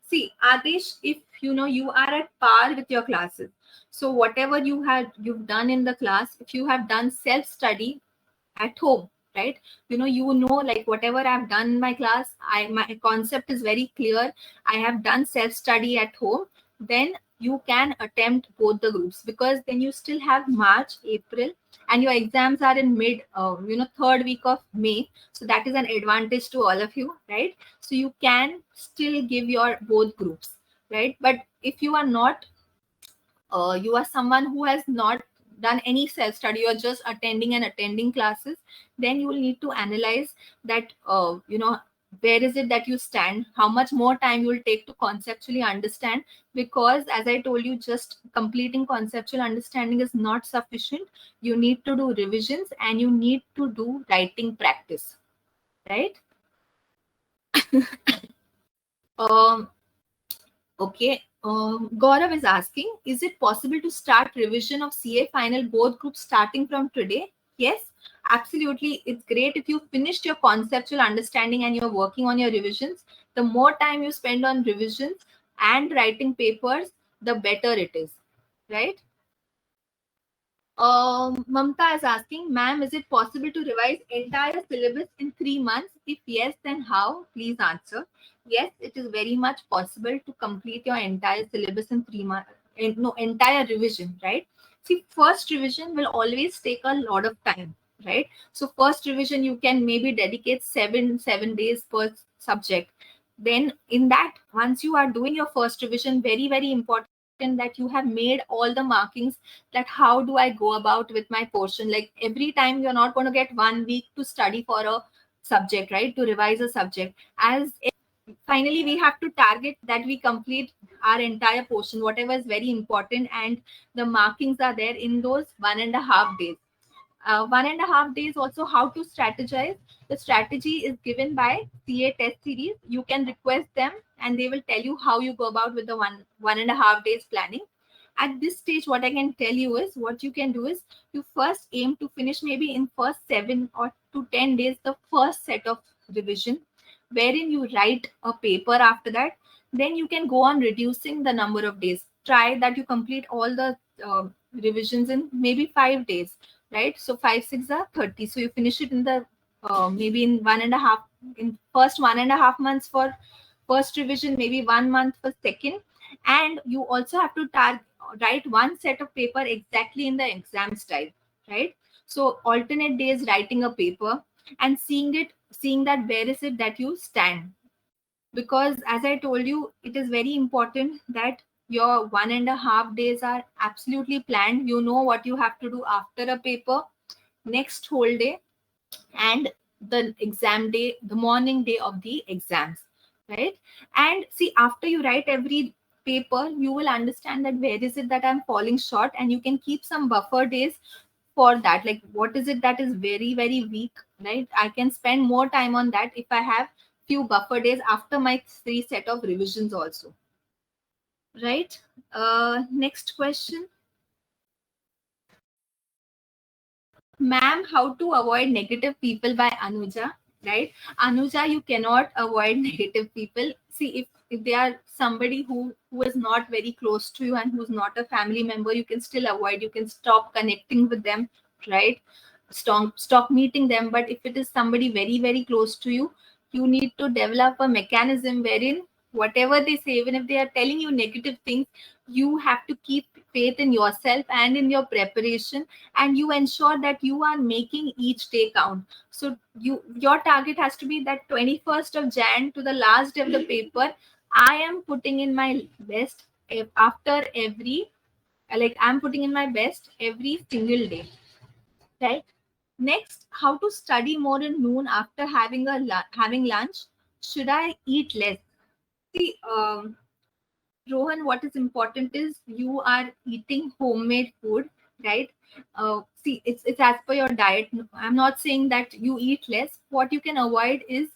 See, Adesh, if you know you are at par with your classes, so whatever you've done in the class, if you have done self-study at home, right? You know, like whatever I've done in my class, my concept is very clear. I have done self-study at home. Then you can attempt both the groups, because then you still have March, April, and your exams are in mid, third week of May. So that is an advantage to all of you, right? So you can still give your both groups, right? But if you are not, you are someone who has not done any self study, you're just attending classes, then you will need to analyze that, where is it that you stand, how much more time you will take to conceptually understand. Because as I told you, just completing conceptual understanding is not sufficient. You need to do revisions and you need to do writing practice, right? um Okay. Gaurav is asking, is it possible to start revision of CA final both groups starting from today? Yes, absolutely. It's great if you finished your conceptual understanding and you're working on your revisions. The more time you spend on revisions and writing papers, the better it is, right? Mamta is asking, ma'am, is it possible to revise entire syllabus in 3 months? If yes, then how? Please answer. Yes, it is very much possible to complete your entire syllabus in 3 months. No, entire revision, right? See, first revision will always take a lot of time, right? So first revision, you can maybe dedicate seven days per subject. Then in that, once you are doing your first revision, very important that you have made all the markings, that how do I go about with my portion. Like every time you're not going to get 1 week to study for a subject, right? To revise a subject. As finally we have to target that we complete our entire portion, whatever is very important, and the markings are there in those 1.5 days. 1.5 days. Also, how to strategize. The strategy is given by CAtestseries. You can request them and they will tell you how you go about with the 1.5 days planning. At this stage, what I can tell you is, what you can do is, you first aim to finish maybe in first 7 or to 10 days the first set of revision, wherein you write a paper after that. Then you can go on reducing the number of days. Try that you complete all the revisions in maybe 5 days, right? So 5 6 are 30. So you finish it in the maybe in 1.5, in first 1.5 months for first revision, maybe 1 month for second. And you also have to write one set of paper exactly in the exam style, right? So alternate days writing a paper and seeing that where is it that you stand. Because as I told you, it is very important that your 1.5 days are absolutely planned. You know what you have to do after a paper, next whole day, and the exam day, the morning day of the exams, right? And see, after you write every paper, you will understand that where is it that I'm falling short, and you can keep some buffer days for that. Like what is it that is very weak, right? I can spend more time on that if I have few buffer days after my 3 set of revisions also, right? Next question. Ma'am, How to Avoid Negative People by Anuja, right? Anuja, you cannot avoid negative people. See, if they are somebody who is not very close to you and who's not a family member, you can still avoid. You can stop connecting with them, right? Stop meeting them. But if it is somebody very very close to you, you need to develop a mechanism wherein whatever they say, even if they are telling you negative things, you have to keep faith in yourself and in your preparation, and you ensure that you are making each day count. So your target has to be that 21st of Jan to the last day of the paper, I am putting in my best. After every, like, I'm putting in my best every single day, right? Next, how to study more in noon after having lunch. Should I eat less? See, Rohan, what is important is you are eating homemade food, right? See, it's as per your diet. I'm not saying that you eat less. What you can avoid is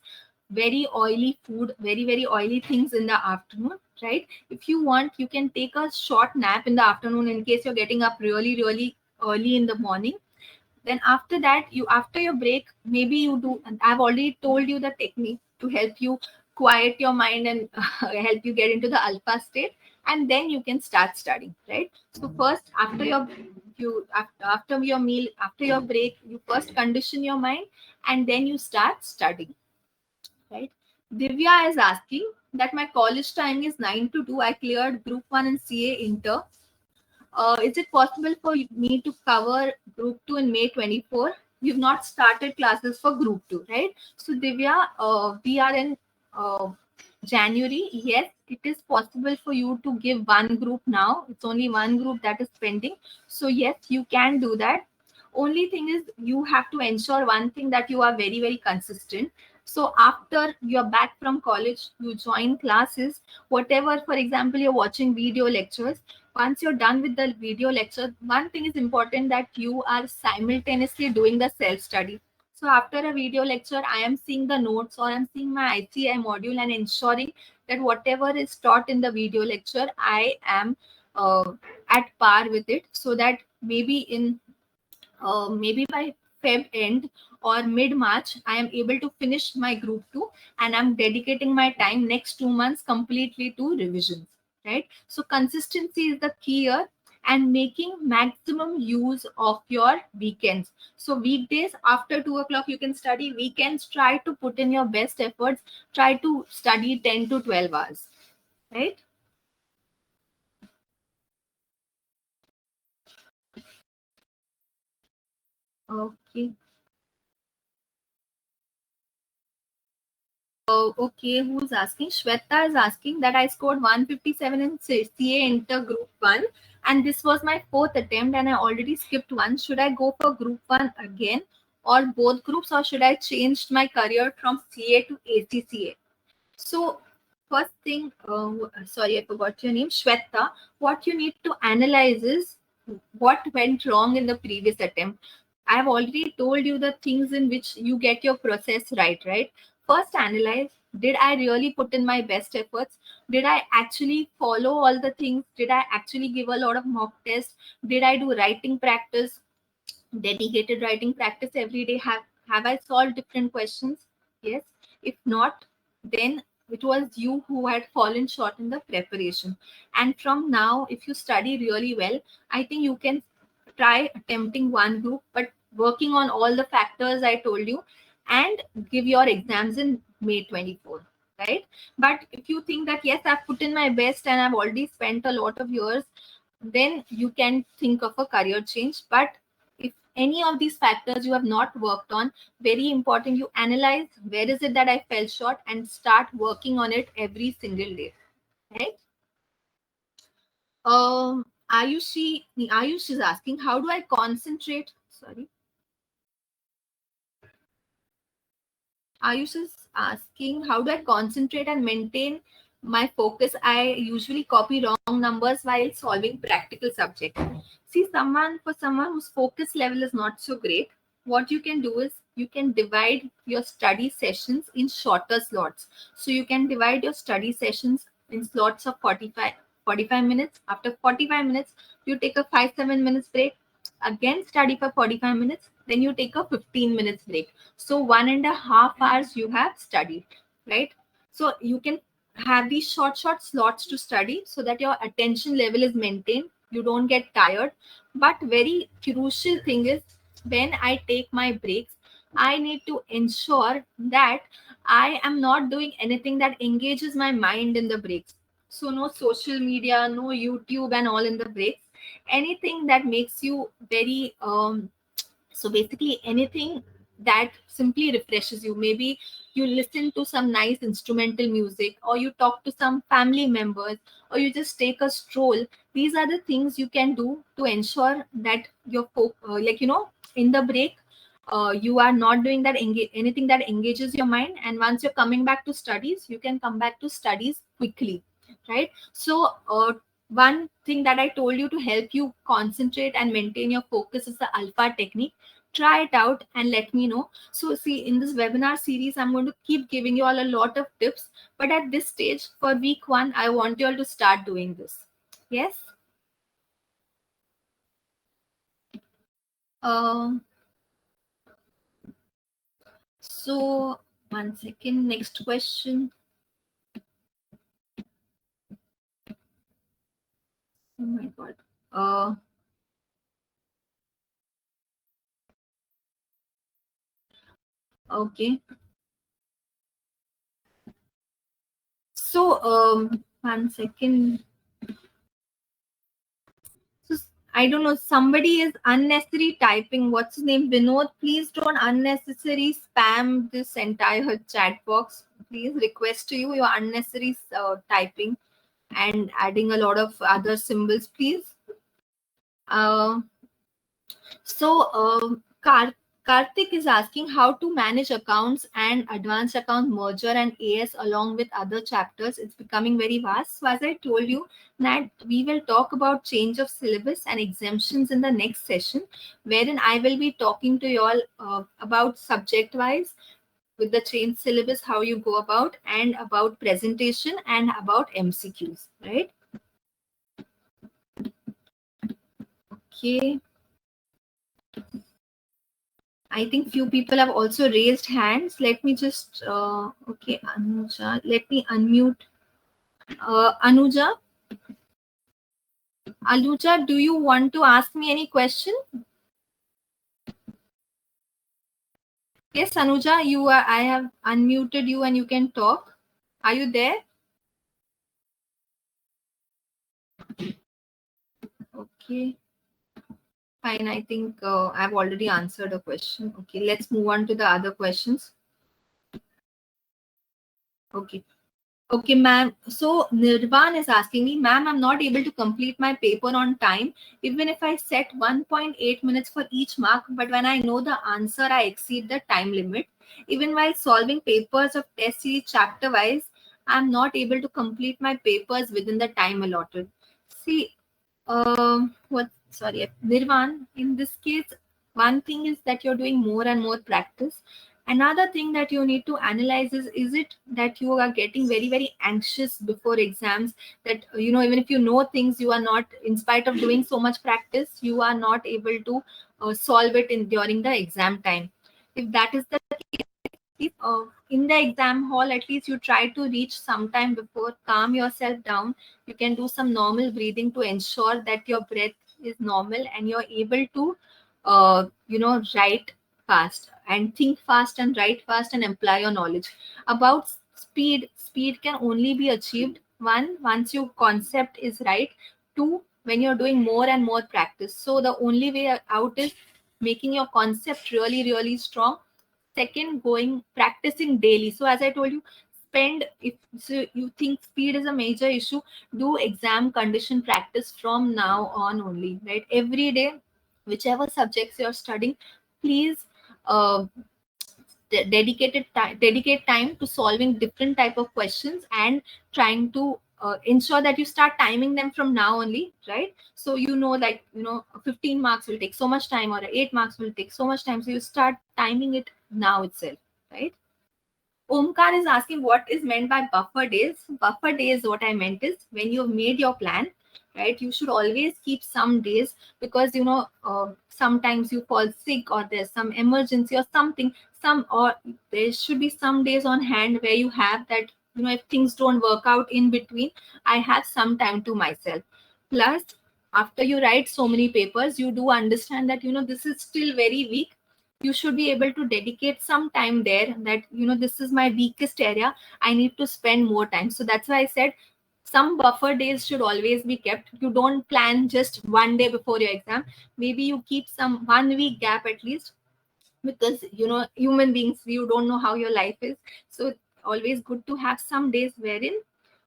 very oily food, very very oily things in the afternoon, right? If you want, you can take a short nap in the afternoon in case you're getting up really really early in the morning. Then after that, you after your break, maybe you do, and I've already told you the technique to help you quiet your mind and help you get into the alpha state, and then you can start studying, right? So first, after your meal, after your break, you first condition your mind, and then you start studying, right? Divya is asking that my college time is 9 to 2. I cleared group 1 and CA inter. Is it possible for me to cover group 2 in May 24? You've not started classes for group 2, right? So Divya, we are in uh, January. Yes, it is possible for you to give one group now. It's only one group that is pending. So yes, you can do that. Only thing is you have to ensure one thing, that you are very, very consistent. So after you're back from college, you join classes, whatever, for example, you're watching video lectures. Once you're done with the video lecture, one thing is important, that you are simultaneously doing the self study. So after a video lecture, I am seeing the notes, or I'm seeing my ICI module and ensuring that whatever is taught in the video lecture, I am at par with it, so that maybe by Feb end or mid March, I am able to finish my group 2, and I'm dedicating my time next 2 months completely to revisions, right? So consistency is the key here, and making maximum use of your weekends. So weekdays after 2 o'clock, you can study. Weekends, try to put in your best efforts. Try to study 10 to 12 hours, right? Okay. Oh, okay, who's asking? Shweta is asking that I scored 157 in CA Inter Group 1, and this was my fourth attempt, and I already skipped one. Should I go for Group 1 again, or both groups, or should I change my career from CA to ACCA? So, first thing, sorry, I forgot your name, Shweta. What you need to analyze is what went wrong in the previous attempt. I've already told you the things in which you get your process right, right? First, analyze, did I really put in my best efforts? Did I actually follow all the things? Did I actually give a lot of mock tests? Did I do writing practice? Dedicated writing practice every day? Have I solved different questions? Yes. If not, then it was you who had fallen short in the preparation. And from now, if you study really well, I think you can try attempting one group, but working on all the factors I told you, and give your exams in May 24, right? But if you think that yes, I've put in my best and I've already spent a lot of years, then you can think of a career change. But if any of these factors you have not worked on, very important, you analyze where is it that I fell short and start working on it every single day, right? Ayush is asking, how do I concentrate? Sorry, Ayush is asking, how do I concentrate and maintain my focus? I usually copy wrong numbers while solving practical subject. See, for someone whose focus level is not so great, what you can do is you can divide your study sessions in shorter slots. So you can divide your study sessions in slots of 45 minutes. After 45 minutes, you take a 5-7 minutes break, again study for 45 minutes, then you take a 15 minutes break. So 1.5 hours you have studied, right? So you can have these short slots to study so that your attention level is maintained, you don't get tired. But very crucial thing is, when I take my breaks, I need to ensure that I am not doing anything that engages my mind in the breaks. So no social media, no YouTube and all in the breaks. Anything that makes you very so basically anything that simply refreshes you. Maybe you listen to some nice instrumental music, or you talk to some family members, or you just take a stroll. These are the things you can do to ensure that your in the break, you are not doing that anything that engages your mind, and once you're coming back to studies, you can come back to studies quickly, right? So one thing that I told you to help you concentrate and maintain your focus is the alpha technique. Try it out and let me know. So see, in this webinar series, I'm going to keep giving you all a lot of tips, but at this stage for week 1, I want you all to start doing this. Yes. um so one second, next question. Oh my god. Okay. So one second. So I don't know. Somebody is unnecessary typing. What's his name? Vinod. Please don't unnecessary spam this entire chat box. Please request to you. You're unnecessary typing and adding a lot of other symbols. Please. Uh, Karthik is asking how to manage accounts and advanced account merger and AS along with other chapters. It's becoming very vast. So as I told you, that we will talk about change of syllabus and exemptions in the next session, wherein I will be talking to you all about subject wise with the change syllabus, how you go about, and about presentation and about MCQs, right? Okay. I think few people have also raised hands. Let me just, okay, Anuja, let me unmute. Anuja, Anuja, do you want to ask me any question? Yes, Anuja, you are, I have unmuted you and you can talk. Are you there? Okay, fine. I think I've already answered a question. Okay, let's move on to the other questions. Okay. Okay, ma'am. So Nirvan is asking me, ma'am, I'm not able to complete my paper on time, even if I set 1.8 minutes for each mark. But when I know the answer, I exceed the time limit. Even while solving papers of test series chapter wise, I'm not able to complete my papers within the time allotted. See, what? Sorry, Nirvan. In this case, one thing is that you're doing more and more practice. Another thing that you need to analyze is it that you are getting very anxious before exams, that even if you know things, you are not, in spite of doing so much practice, you are not able to solve it in during the exam time. If that is the if in the exam hall, at least you try to reach sometime before, calm yourself down. You can do some normal breathing to ensure that your breath is normal and you're able to write fast and think fast and write fast and apply your knowledge. About speed can only be achieved, one, once your concept is right, two, when you're doing more and more practice. So the only way out is making your concept really strong. Second, going practicing daily. So as I told you, spend, if so you think speed is a major issue, do exam condition practice from now on only, right? Every day, whichever subjects you're studying, please uh, dedicate time to solving different type of questions and trying to ensure that you start timing them from now only, right? So 15 marks will take so much time, or 8 marks will take so much time, so you start timing it now itself, right? Omkar is asking what is meant by buffer days. Buffer days, what I meant is, when you've made your plan, right? You should always keep some days, because sometimes you fall sick, or there's some emergency or something, or there should be some days on hand where you have that, if things don't work out in between, I have some time to myself. Plus, after you write so many papers, you do understand that this is still very weak. You should be able to dedicate some time there, that this is my weakest area, I need to spend more time. So that's why I said some buffer days should always be kept. You don't plan just one day before your exam. Maybe you keep some 1 week gap at least, because human beings, you don't know how your life is. So it's always good to have some days wherein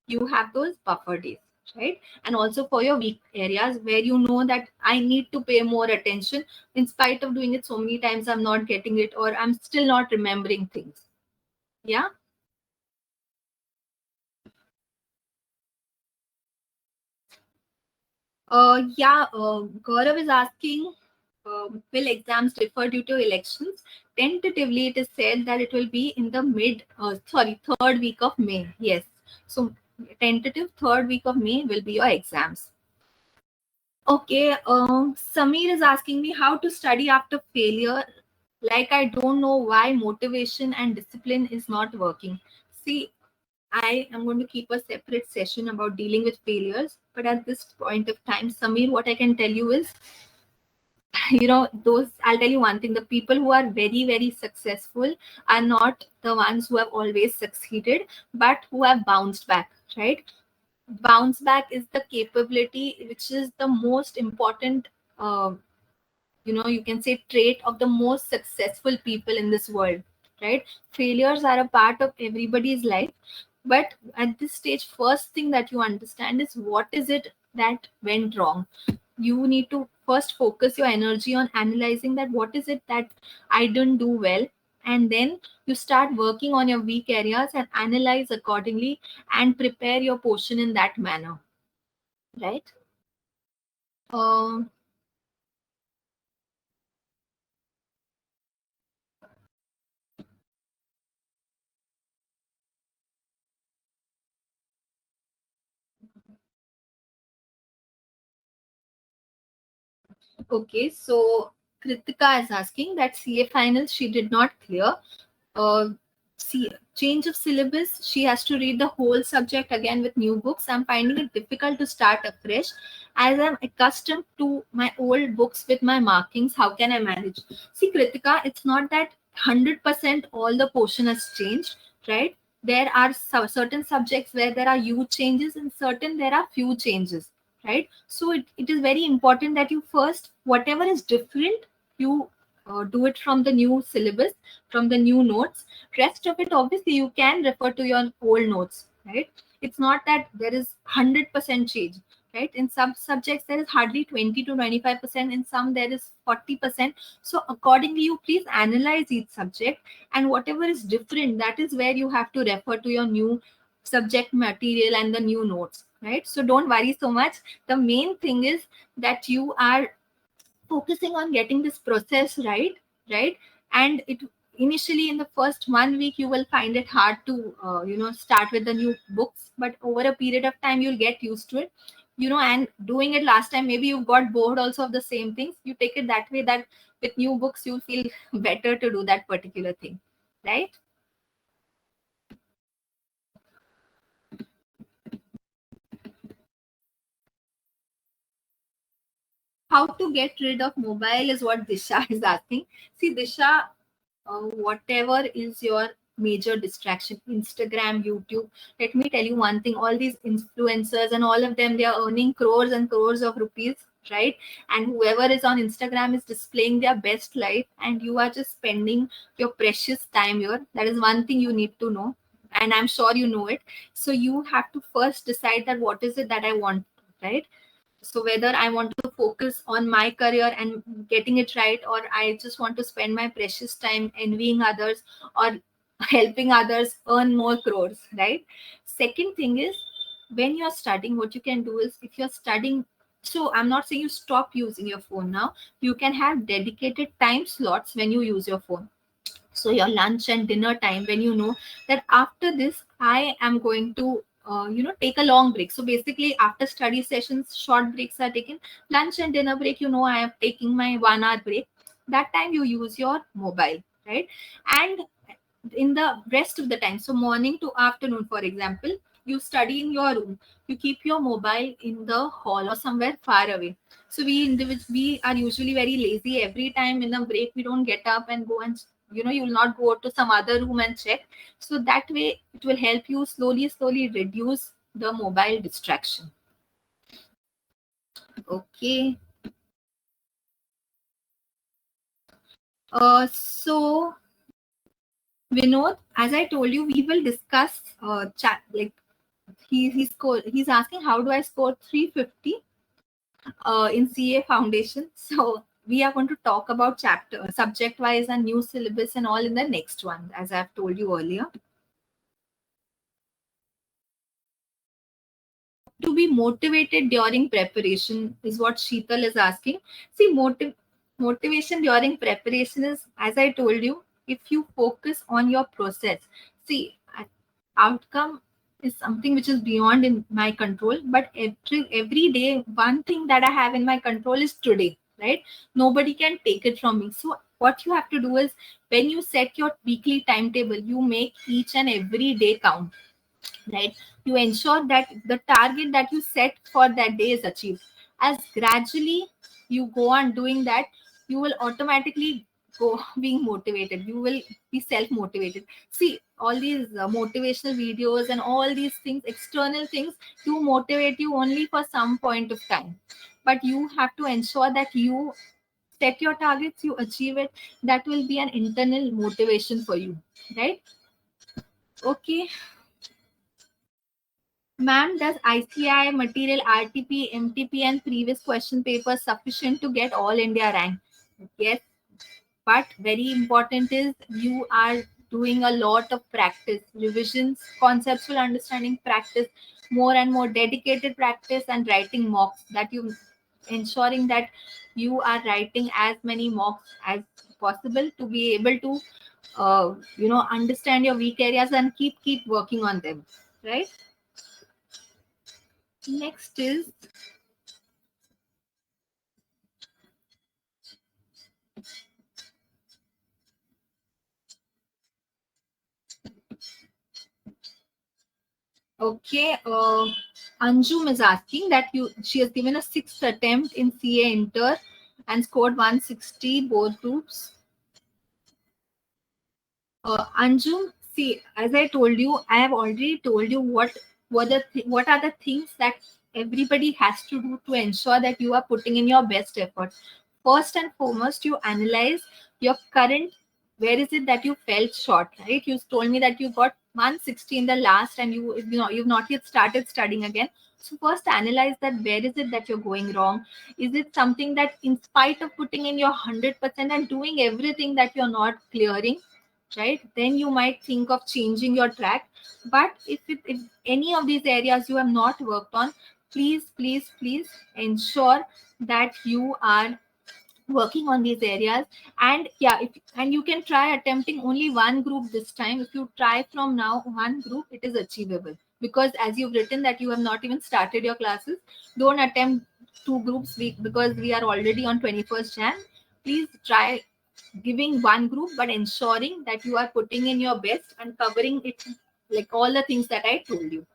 you have those buffer days, right? And also for your weak areas where that I need to pay more attention, in spite of doing it so many times, I'm not getting it, or I'm still not remembering things. Yeah. Gaurav is asking, will exams differ due to elections? Tentatively, it is said that it will be in the third week of May. Yes. So, tentative third week of May will be your exams. Okay. Samir is asking me how to study after failure. Like, I don't know why motivation and discipline is not working. See, I am going to keep a separate session about dealing with failures. But at this point of time, Samir, what I can tell you is, I'll tell you one thing: the people who are very, very successful are not the ones who have always succeeded, but who have bounced back, right? Bounce back is the capability which is the most important, uh, you can say, trait of the most successful people in this world, right? Failures are a part of everybody's life, but at this stage, first thing that you understand is what is it that went wrong. You need to first focus your energy on analyzing that what is it that I didn't do well, and then you start working on your weak areas and analyze accordingly and prepare your portion in that manner, right? um Okay, so Kritika is asking that CA finals she did not clear. Uh, see, change of syllabus, she has to read the whole subject again with new books. I'm finding it difficult to start afresh as I'm accustomed to my old books with my markings. How can I manage? See, Kritika, it's not that 100% all the portion has changed, right? There are certain subjects where there are huge changes, and certain there are few changes, right? So it is very important that you first, whatever is different, you do it from the new syllabus, from the new notes. Rest of it, obviously, you can refer to your old notes, right? It's not that there is 100% change, right? In some subjects, there is hardly 20 to 25%. In some, there is 40%. So accordingly, you please analyze each subject, and whatever is different, that is where you have to refer to your new subject material and the new notes, right? So don't worry so much. The main thing is that you are focusing on getting this process right, right? And it, initially in the first 1 week, you will find it hard to start with the new books, but over a period of time you'll get used to it, and doing it last time, maybe you got bored also of the same things. You take it that way, that with new books you'll feel better to do that particular thing, right? How to get rid of mobile is what Disha is asking. See, Disha, whatever is your major distraction, Instagram, YouTube, let me tell you one thing: all these influencers and all of them, they are earning crores and crores of rupees, right? And whoever is on Instagram is displaying their best life, and you are just spending your precious time here. That is one thing you need to know, and I'm sure you know it. So you have to first decide that what is it that I want, right? So whether I want to focus on my career and getting it right, or I just want to spend my precious time envying others or helping others earn more crores, right? Second thing is, when you're studying, what you can do is, if you're studying, so I'm not saying you stop using your phone now. You can have dedicated time slots when you use your phone. So your lunch and dinner time, when you know that after this I am going to take a long break. So basically, after study sessions, short breaks are taken. Lunch and dinner break, I am taking my 1 hour break. That time you use your mobile, right? And in the rest of the time, so morning to afternoon, for example, you study in your room, you keep your mobile in the hall or somewhere far away. So we are usually very lazy. Every time in a break, we don't get up and go and you will not go to some other room and check. So that way it will help you slowly reduce the mobile distraction. Okay. So Vinod, as I told you, we will discuss chat like he's asking how do I score 350 in CA Foundation. So we are going to talk about chapter subject wise and new syllabus and all in the next one, as I've told you earlier. To be motivated during preparation is what Sheetal is asking. See, motivation during preparation is, as I told you, if you focus on your process. See, outcome is something which is beyond in my control, but every day, one thing that I have in my control is today, right? Nobody can take it from me. So what you have to do is, when you set your weekly timetable, you make each and every day count, right? You ensure that the target that you set for that day is achieved. As gradually you go on doing that, you will automatically go being motivated. You will be self motivated. See, all these motivational videos and all these things, external things, to motivate you only for some point of time, but you have to ensure that you set your targets, you achieve it. That will be an internal motivation for you, right? Okay. Ma'am, does ICI material RTP, MTP, and previous question papers sufficient to get all India rank? Yes, but very important is you are doing a lot of practice, revisions, conceptual understanding practice, more and more dedicated practice, and writing mocks. That you ensuring that you are writing as many mocks as possible to be able to understand your weak areas and keep working on them, right? Next is okay. Anjum is asking that she has given a sixth attempt in CA Inter and scored 160 both groups. Anjum, see, as I told you, I have already told you what are the things that everybody has to do to ensure that you are putting in your best effort. First and foremost, you analyze your current. Where is it that you fell short? Right? You told me that you got 160 in the last, and you've not yet started studying again. So first, analyze that where is it that you're going wrong. Is it something that, in spite of putting in your 100% and doing everything, that you're not clearing? Right, then you might think of changing your track. But if any of these areas you have not worked on, please ensure that you are working on these areas. And yeah, and you can try attempting only one group this time. If you try from now one group, it is achievable, because as you've written that you have not even started your classes. Don't attempt two groups because we are already on 21st Jan. Please try giving one group, but ensuring that you are putting in your best and covering it, like all the things that I told you.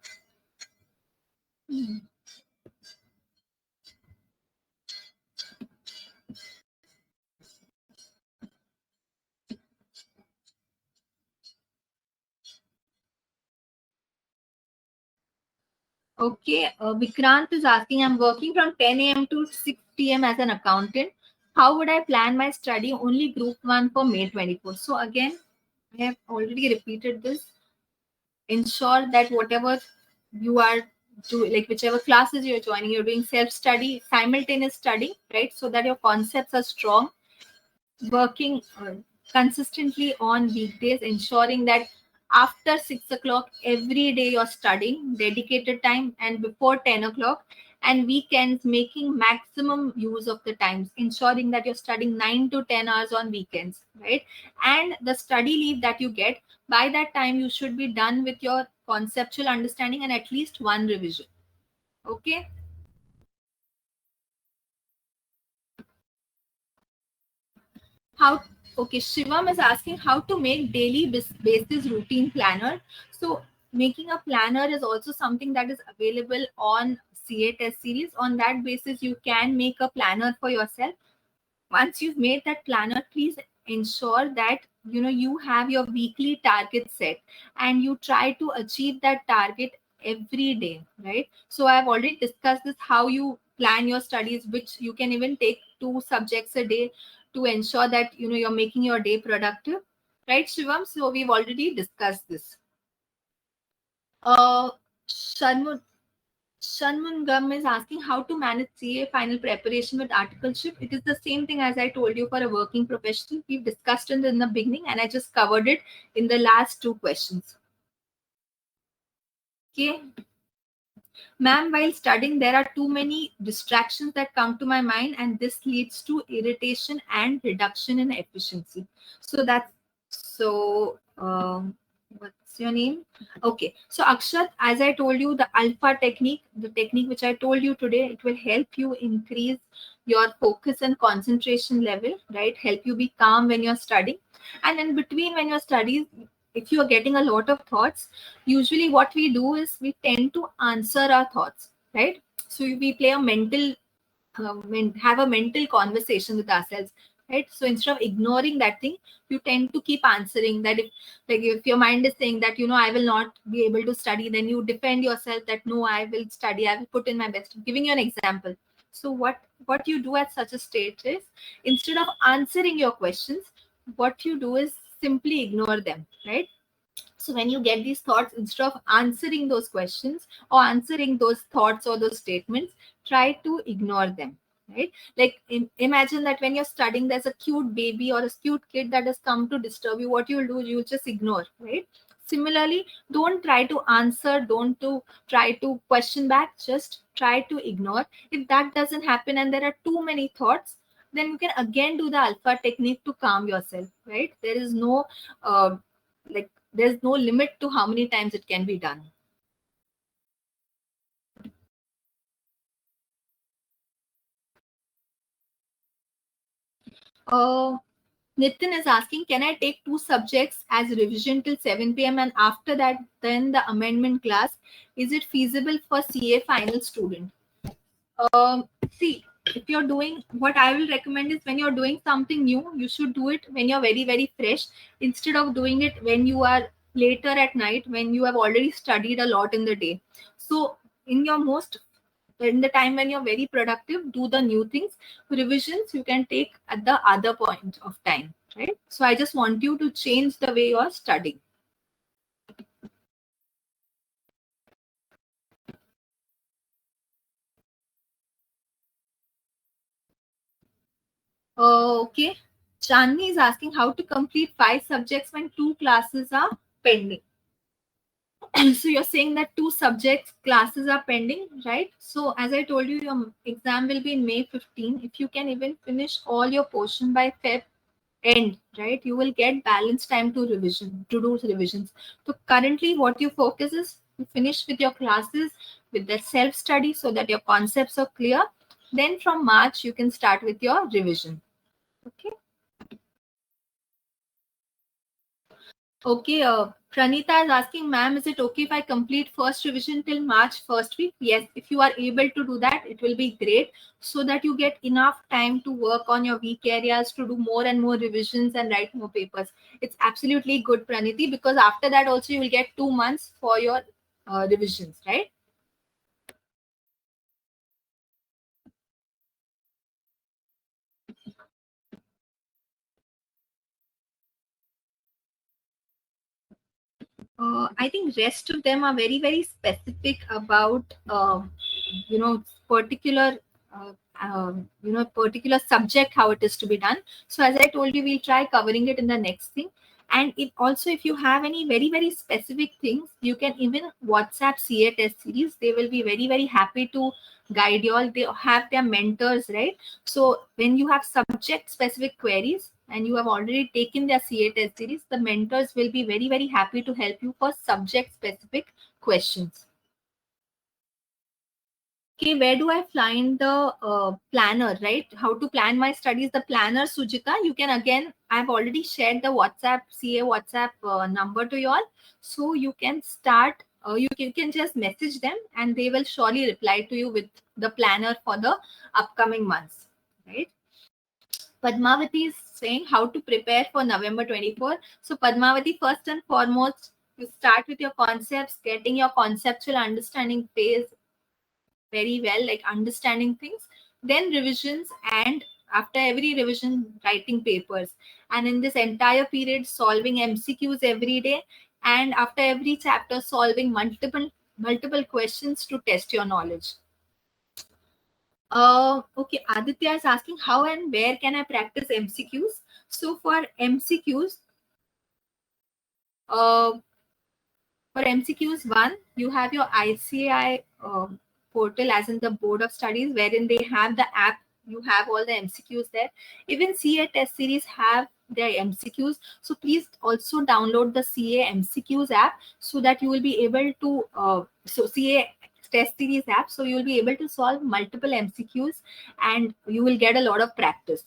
Okay, Vikrant is asking, I'm working from 10 a.m. to 6 p.m. as an accountant. How would I plan my study? Only group one for May 24th. So again, I have already repeated this. Ensure that whatever you are doing, like whichever classes you're joining, you're doing self-study, simultaneous study, right? So that your concepts are strong. Working consistently on weekdays, ensuring that after 6 o'clock every day you're studying dedicated time, and before 10 o'clock, and weekends, making maximum use of the times, ensuring that you're studying 9 to 10 hours on weekends, right? And the study leave that you get, by that time you should be done with your conceptual understanding and at least one revision. Okay. How? Okay, Shivam is asking how to make daily basis routine planner. So making a planner is also something that is available on CA test series. On that basis, you can make a planner for yourself. Once you've made that planner, please ensure that you have your weekly target set and you try to achieve that target every day, right? So I've already discussed this, how you plan your studies, which you can even take 2 subjects a day to ensure that you're making your day productive, right, Shivam? So we've already discussed this. uh Shanmungam is asking how to manage CA final preparation with articleship. It is the same thing as I told you for a working professional. We've discussed it in the beginning and I just covered it in the last 2 questions. Okay. Ma'am, while studying, there are too many distractions that come to my mind, and this leads to irritation and reduction in efficiency. So that's so. What's your name? Okay. So Akshat, as I told you, the alpha technique, the technique which I told you today, it will help you increase your focus and concentration level, right? Help you be calm when you're studying, and in between when you're studying, if you are getting a lot of thoughts, usually what we do is we tend to answer our thoughts, right? So we play a mental have a mental conversation with ourselves, right? So instead of ignoring that thing, you tend to keep answering that. If your mind is saying that I will not be able to study, then you defend yourself that no, I will study, I will put in my best. Giving you an example. So what you do at such a stage is, instead of answering your questions, what you do is simply ignore them, right? So when you get these thoughts, instead of answering those questions or answering those thoughts or those statements, try to ignore them, right? Like imagine that when you're studying, there's a cute baby or a cute kid that has come to disturb you. What you'll do, you'll just ignore, right? Similarly, don't try to answer, don't to try to question back, just try to ignore. If that doesn't happen and there are too many thoughts, then you can again do the alpha technique to calm yourself, right? There is no like there's no limit to how many times it can be done. uh, Nitin is asking, can I take 2 subjects as revision till 7 p.m. and after that then the amendment class? Is it feasible for CA final student? See, if you're doing, what I will recommend is, when you're doing something new, you should do it when you're very, very fresh, instead of doing it when you are later at night, when you have already studied a lot in the day. So in the time when you're very productive, do the new things. Revisions you can take at the other point of time, right? So I just want you to change the way you're studying. Okay. Chandni is asking how to complete 5 subjects when 2 classes are pending. So you're saying that 2 subjects classes are pending, right? So as I told you, your exam will be in May 15. If you can even finish all your portion by Feb end, right, you will get balance time to do revisions. So currently what you focus is you finish with your classes, with the self study, so that your concepts are clear. Then from March you can start with your revision. Okay. Okay, Pranita is asking, ma'am, is it okay if I complete first revision till March first week? Yes, if you are able to do that, it will be great, so that you get enough time to work on your weak areas, to do more and more revisions and write more papers. It's absolutely good, Praniti, because after that also you will get 2 months for your revisions, right? I think rest of them are very, very specific about particular particular subject, how it is to be done. So as I told you, we'll try covering it in the next thing. And if you have any very specific things, you can even WhatsApp CA test series. They will be very happy to guide you all. They have their mentors, right? So when you have subject specific queries and you have already taken their CA test series, the mentors will be very happy to help you for subject specific questions. Okay, where do I find the planner, right? How to plan my studies, the planner, Sujita. You can again, I've already shared the WhatsApp, CA WhatsApp number to you all. So you can start, you can just message them and they will surely reply to you with the planner for the upcoming months, right? Padmavati is saying how to prepare for November 24. So Padmavati, first and foremost, you start with your concepts, getting your conceptual understanding phase very well, like understanding things, then revisions, and after every revision, writing papers. And in this entire period, solving MCQs every day, and after every chapter, solving multiple questions to test your knowledge. Okay, Aditya is asking how and where can I practice MCQs? So for MCQs, for MCQs 1, you have your ICI portal, as in the Board of Studies, wherein they have the app. You have all the MCQs there. Even CA test series have their MCQs. So please also download the CA MCQs app so that you will be able to, CA test series app, so you will be able to solve multiple MCQs and you will get a lot of practice.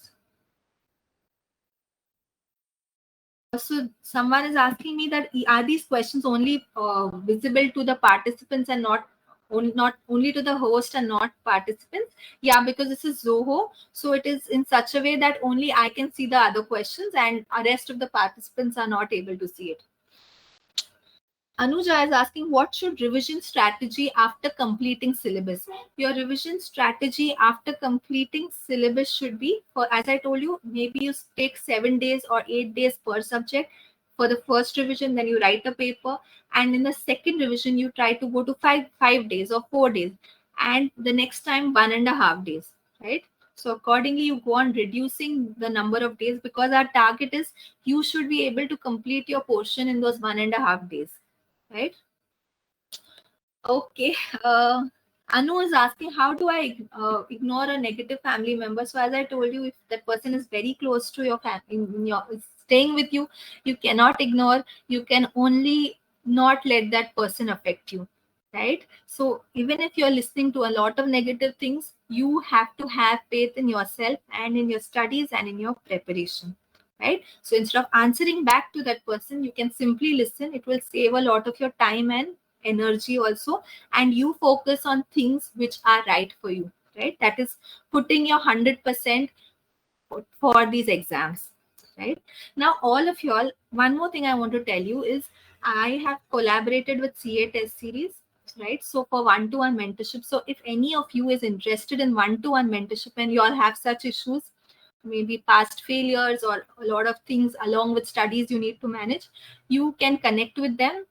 So someone is asking me that are these questions only visible to the participants and not only to the host and not participants? Yeah, because this is Zoho, so it is in such a way that only I can see the other questions and the rest of the participants are not able to see it. Anuja is asking, what should revision strategy after completing syllabus? Your revision strategy after completing syllabus should be, for, as I told you, maybe you take 7 days or 8 days per subject for the first revision, then you write a paper, and in the second revision you try to go to five days or 4 days, and the next time 1.5 days, right? So accordingly you go on reducing the number of days, because our target is you should be able to complete your portion in those 1.5 days, right? Okay. Anu is asking, how do I ignore a negative family member? So as I told you, if that person is very close to your family, staying with you, you cannot ignore. You can only not let that person affect you, right? So even if you're listening to a lot of negative things, you have to have faith in yourself and in your studies and in your preparation, right? So instead of answering back to that person, you can simply listen. It will save a lot of your time and energy also, and you focus on things which are right for you, right? That is putting your 100% for these exams, right? Now all of y'all, one more thing I want to tell you is I have collaborated with CA test series, right? So for one-to-one mentorship, so if any of you is interested in one-to-one mentorship and you all have such issues, maybe past failures or a lot of things along with studies you need to manage, you can connect with them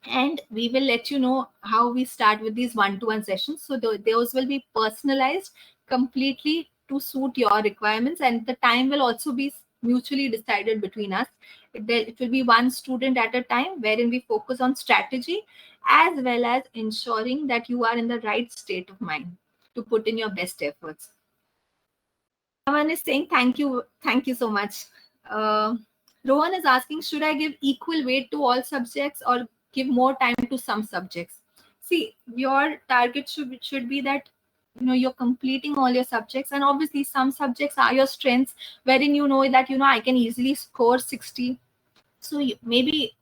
and we will let you know how we start with these one-to-one sessions. So those will be personalized completely to suit your requirements, and the time will also be mutually decided between us. It will be one student at a time, wherein we focus on strategy as well as ensuring that you are in the right state of mind to put in your best efforts. Someone is saying thank you so much. Rohan is asking, should I give equal weight to all subjects or give more time to some subjects? See, your target should be that you're completing all your subjects, and obviously some subjects are your strengths, wherein that I can easily score 60. So maybe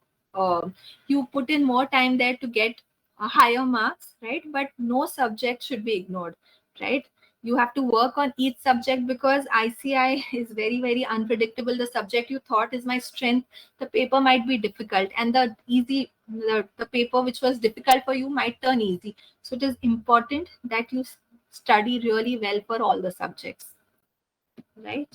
you put in more time there to get higher marks, right? But no subject should be ignored, right? You have to work on each subject, because ICI is very unpredictable. The subject you thought is my strength, the paper might be difficult, and the paper which was difficult for you might turn easy. So it is important that you study really well for all the subjects, right?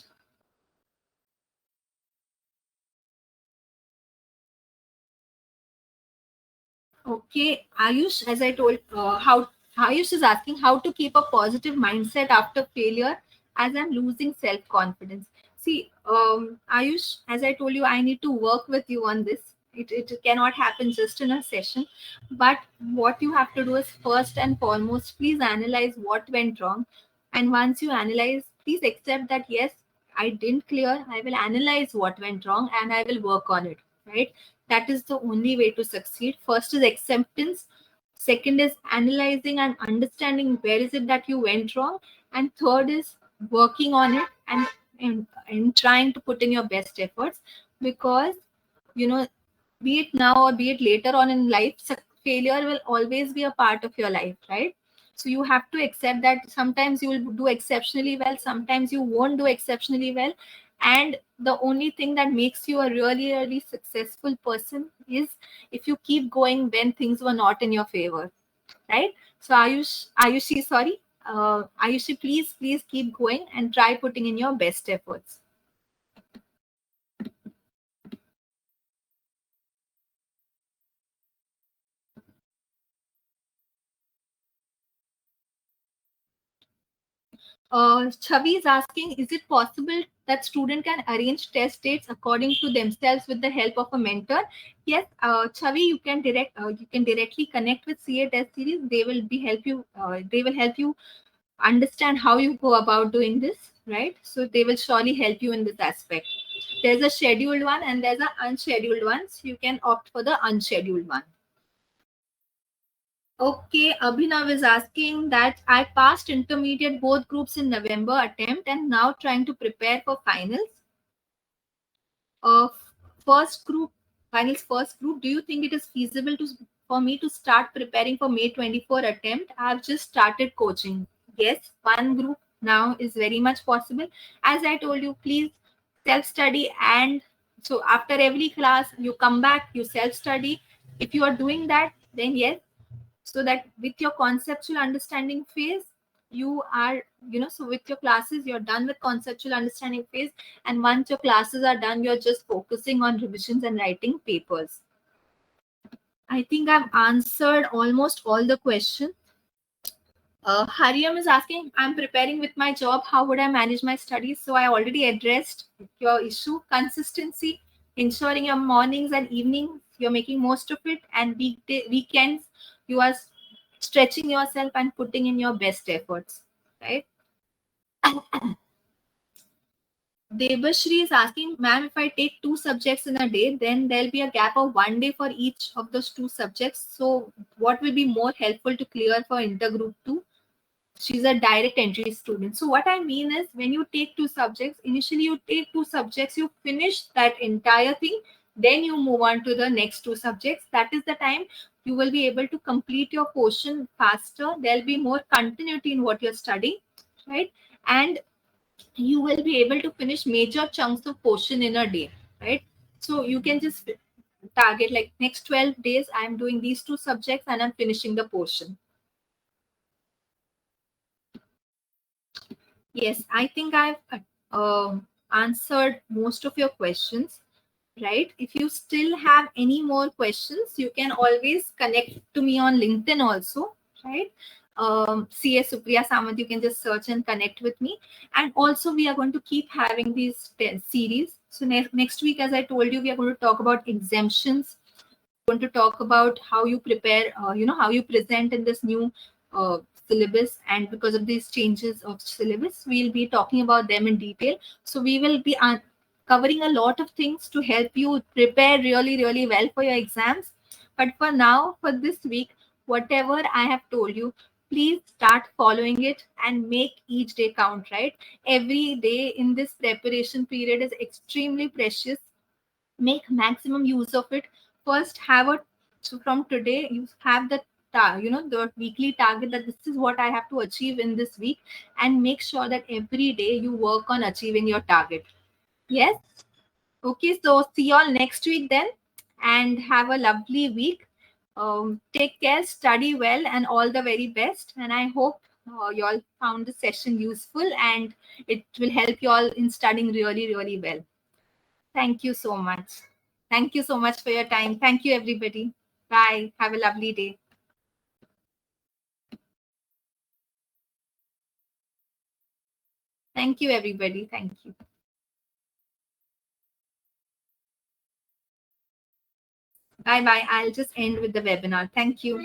Okay, Ayush, as I told, how Ayush is asking how to keep a positive mindset after failure, as I'm losing self-confidence. See, Ayush, as I told you, I need to work with you on this. It cannot happen just in a session. But what you have to do is first and foremost, please analyze what went wrong. And once you analyze, please accept that yes, I didn't clear. I will analyze what went wrong and I will work on it. Right? That is the only way to succeed. First is acceptance. Second is analyzing and understanding where is it that you went wrong. And third is working on it and trying to put in your best efforts, because you know, be it now or be it later on in life, failure will always be a part of your life, right? So you have to accept that sometimes you will do exceptionally well, sometimes you won't do exceptionally well. And the only thing that makes you a really really successful person is if you keep going when things were not in your favor, right? So Ayushi, sorry, Ayushi, please keep going and try putting in your best efforts. Chavi is asking, is it possible that student can arrange test dates according to themselves with the help of a mentor? Yes, Chavi, you can directly connect with CA Test Series. They will be help you. They will help you understand how you go about doing this, right? So they will surely help you in this aspect. There's a scheduled one and there's an unscheduled one. So you can opt for the unscheduled one. Okay, Abhinav is asking that I passed intermediate both groups in November attempt and now trying to prepare for finals. Uh, first group, finals first group. Do you think it is feasible to for me to start preparing for May 24 attempt? I've just started coaching. Yes, one group now is very much possible. As I told you, please self study, and so after every class you come back, you self study. If you are doing that, then yes, so that with your conceptual understanding phase you are, so with your classes you're done with conceptual understanding phase, and once your classes are done you're just focusing on revisions and writing papers. I think I've answered almost all the questions. Hariam is asking, I'm preparing with my job. How would I manage my studies? So I already addressed your issue. Consistency, ensuring your mornings and evenings, you're making most of it. And weekends, you are stretching yourself and putting in your best efforts, right? Debashri is asking, ma'am, if I take two subjects in a day, then there'll be a gap of 1 day for each of those two subjects. So what will be more helpful to clear for intergroup 2? She's a direct entry student. So what I mean is, when you take two subjects, initially you take two subjects, you finish that entire thing, then you move on to the next two subjects. That is the time you will be able to complete your portion faster. There'll be more continuity in what you're studying, right? And you will be able to finish major chunks of portion in a day, right? So you can just target like next 12 days, I'm doing these two subjects and I'm finishing the portion. Yes, I think I've answered most of your questions, right? If you still have any more questions, you can always connect to me on LinkedIn also, right? CA Supriya Samant, you can just search and connect with me. And also, we are going to keep having these series. So next week, as I told you, we are going to talk about exemptions, going to talk about how you prepare, how you present in this new uh, syllabus. And because of these changes of syllabus, we'll be talking about them in detail. So we will be covering a lot of things to help you prepare really, really well for your exams. But for now, for this week, whatever I have told you, please start following it and make each day count, right? Every day in this preparation period is extremely precious. Make maximum use of it. First have a, so from today you have the the weekly target, that this is what I have to achieve in this week, and make sure that every day you work on achieving your target. Yes. Okay, so see you all next week then, and have a lovely week. Take care, study well, and all the very best. And I hope you all found the session useful and it will help you all in studying really, really well. Thank you so much. Thank you so much for your time. Thank you, everybody. Bye. Have a lovely day. Thank you, everybody. Thank you. Bye bye. I'll just end with the webinar. Thank you.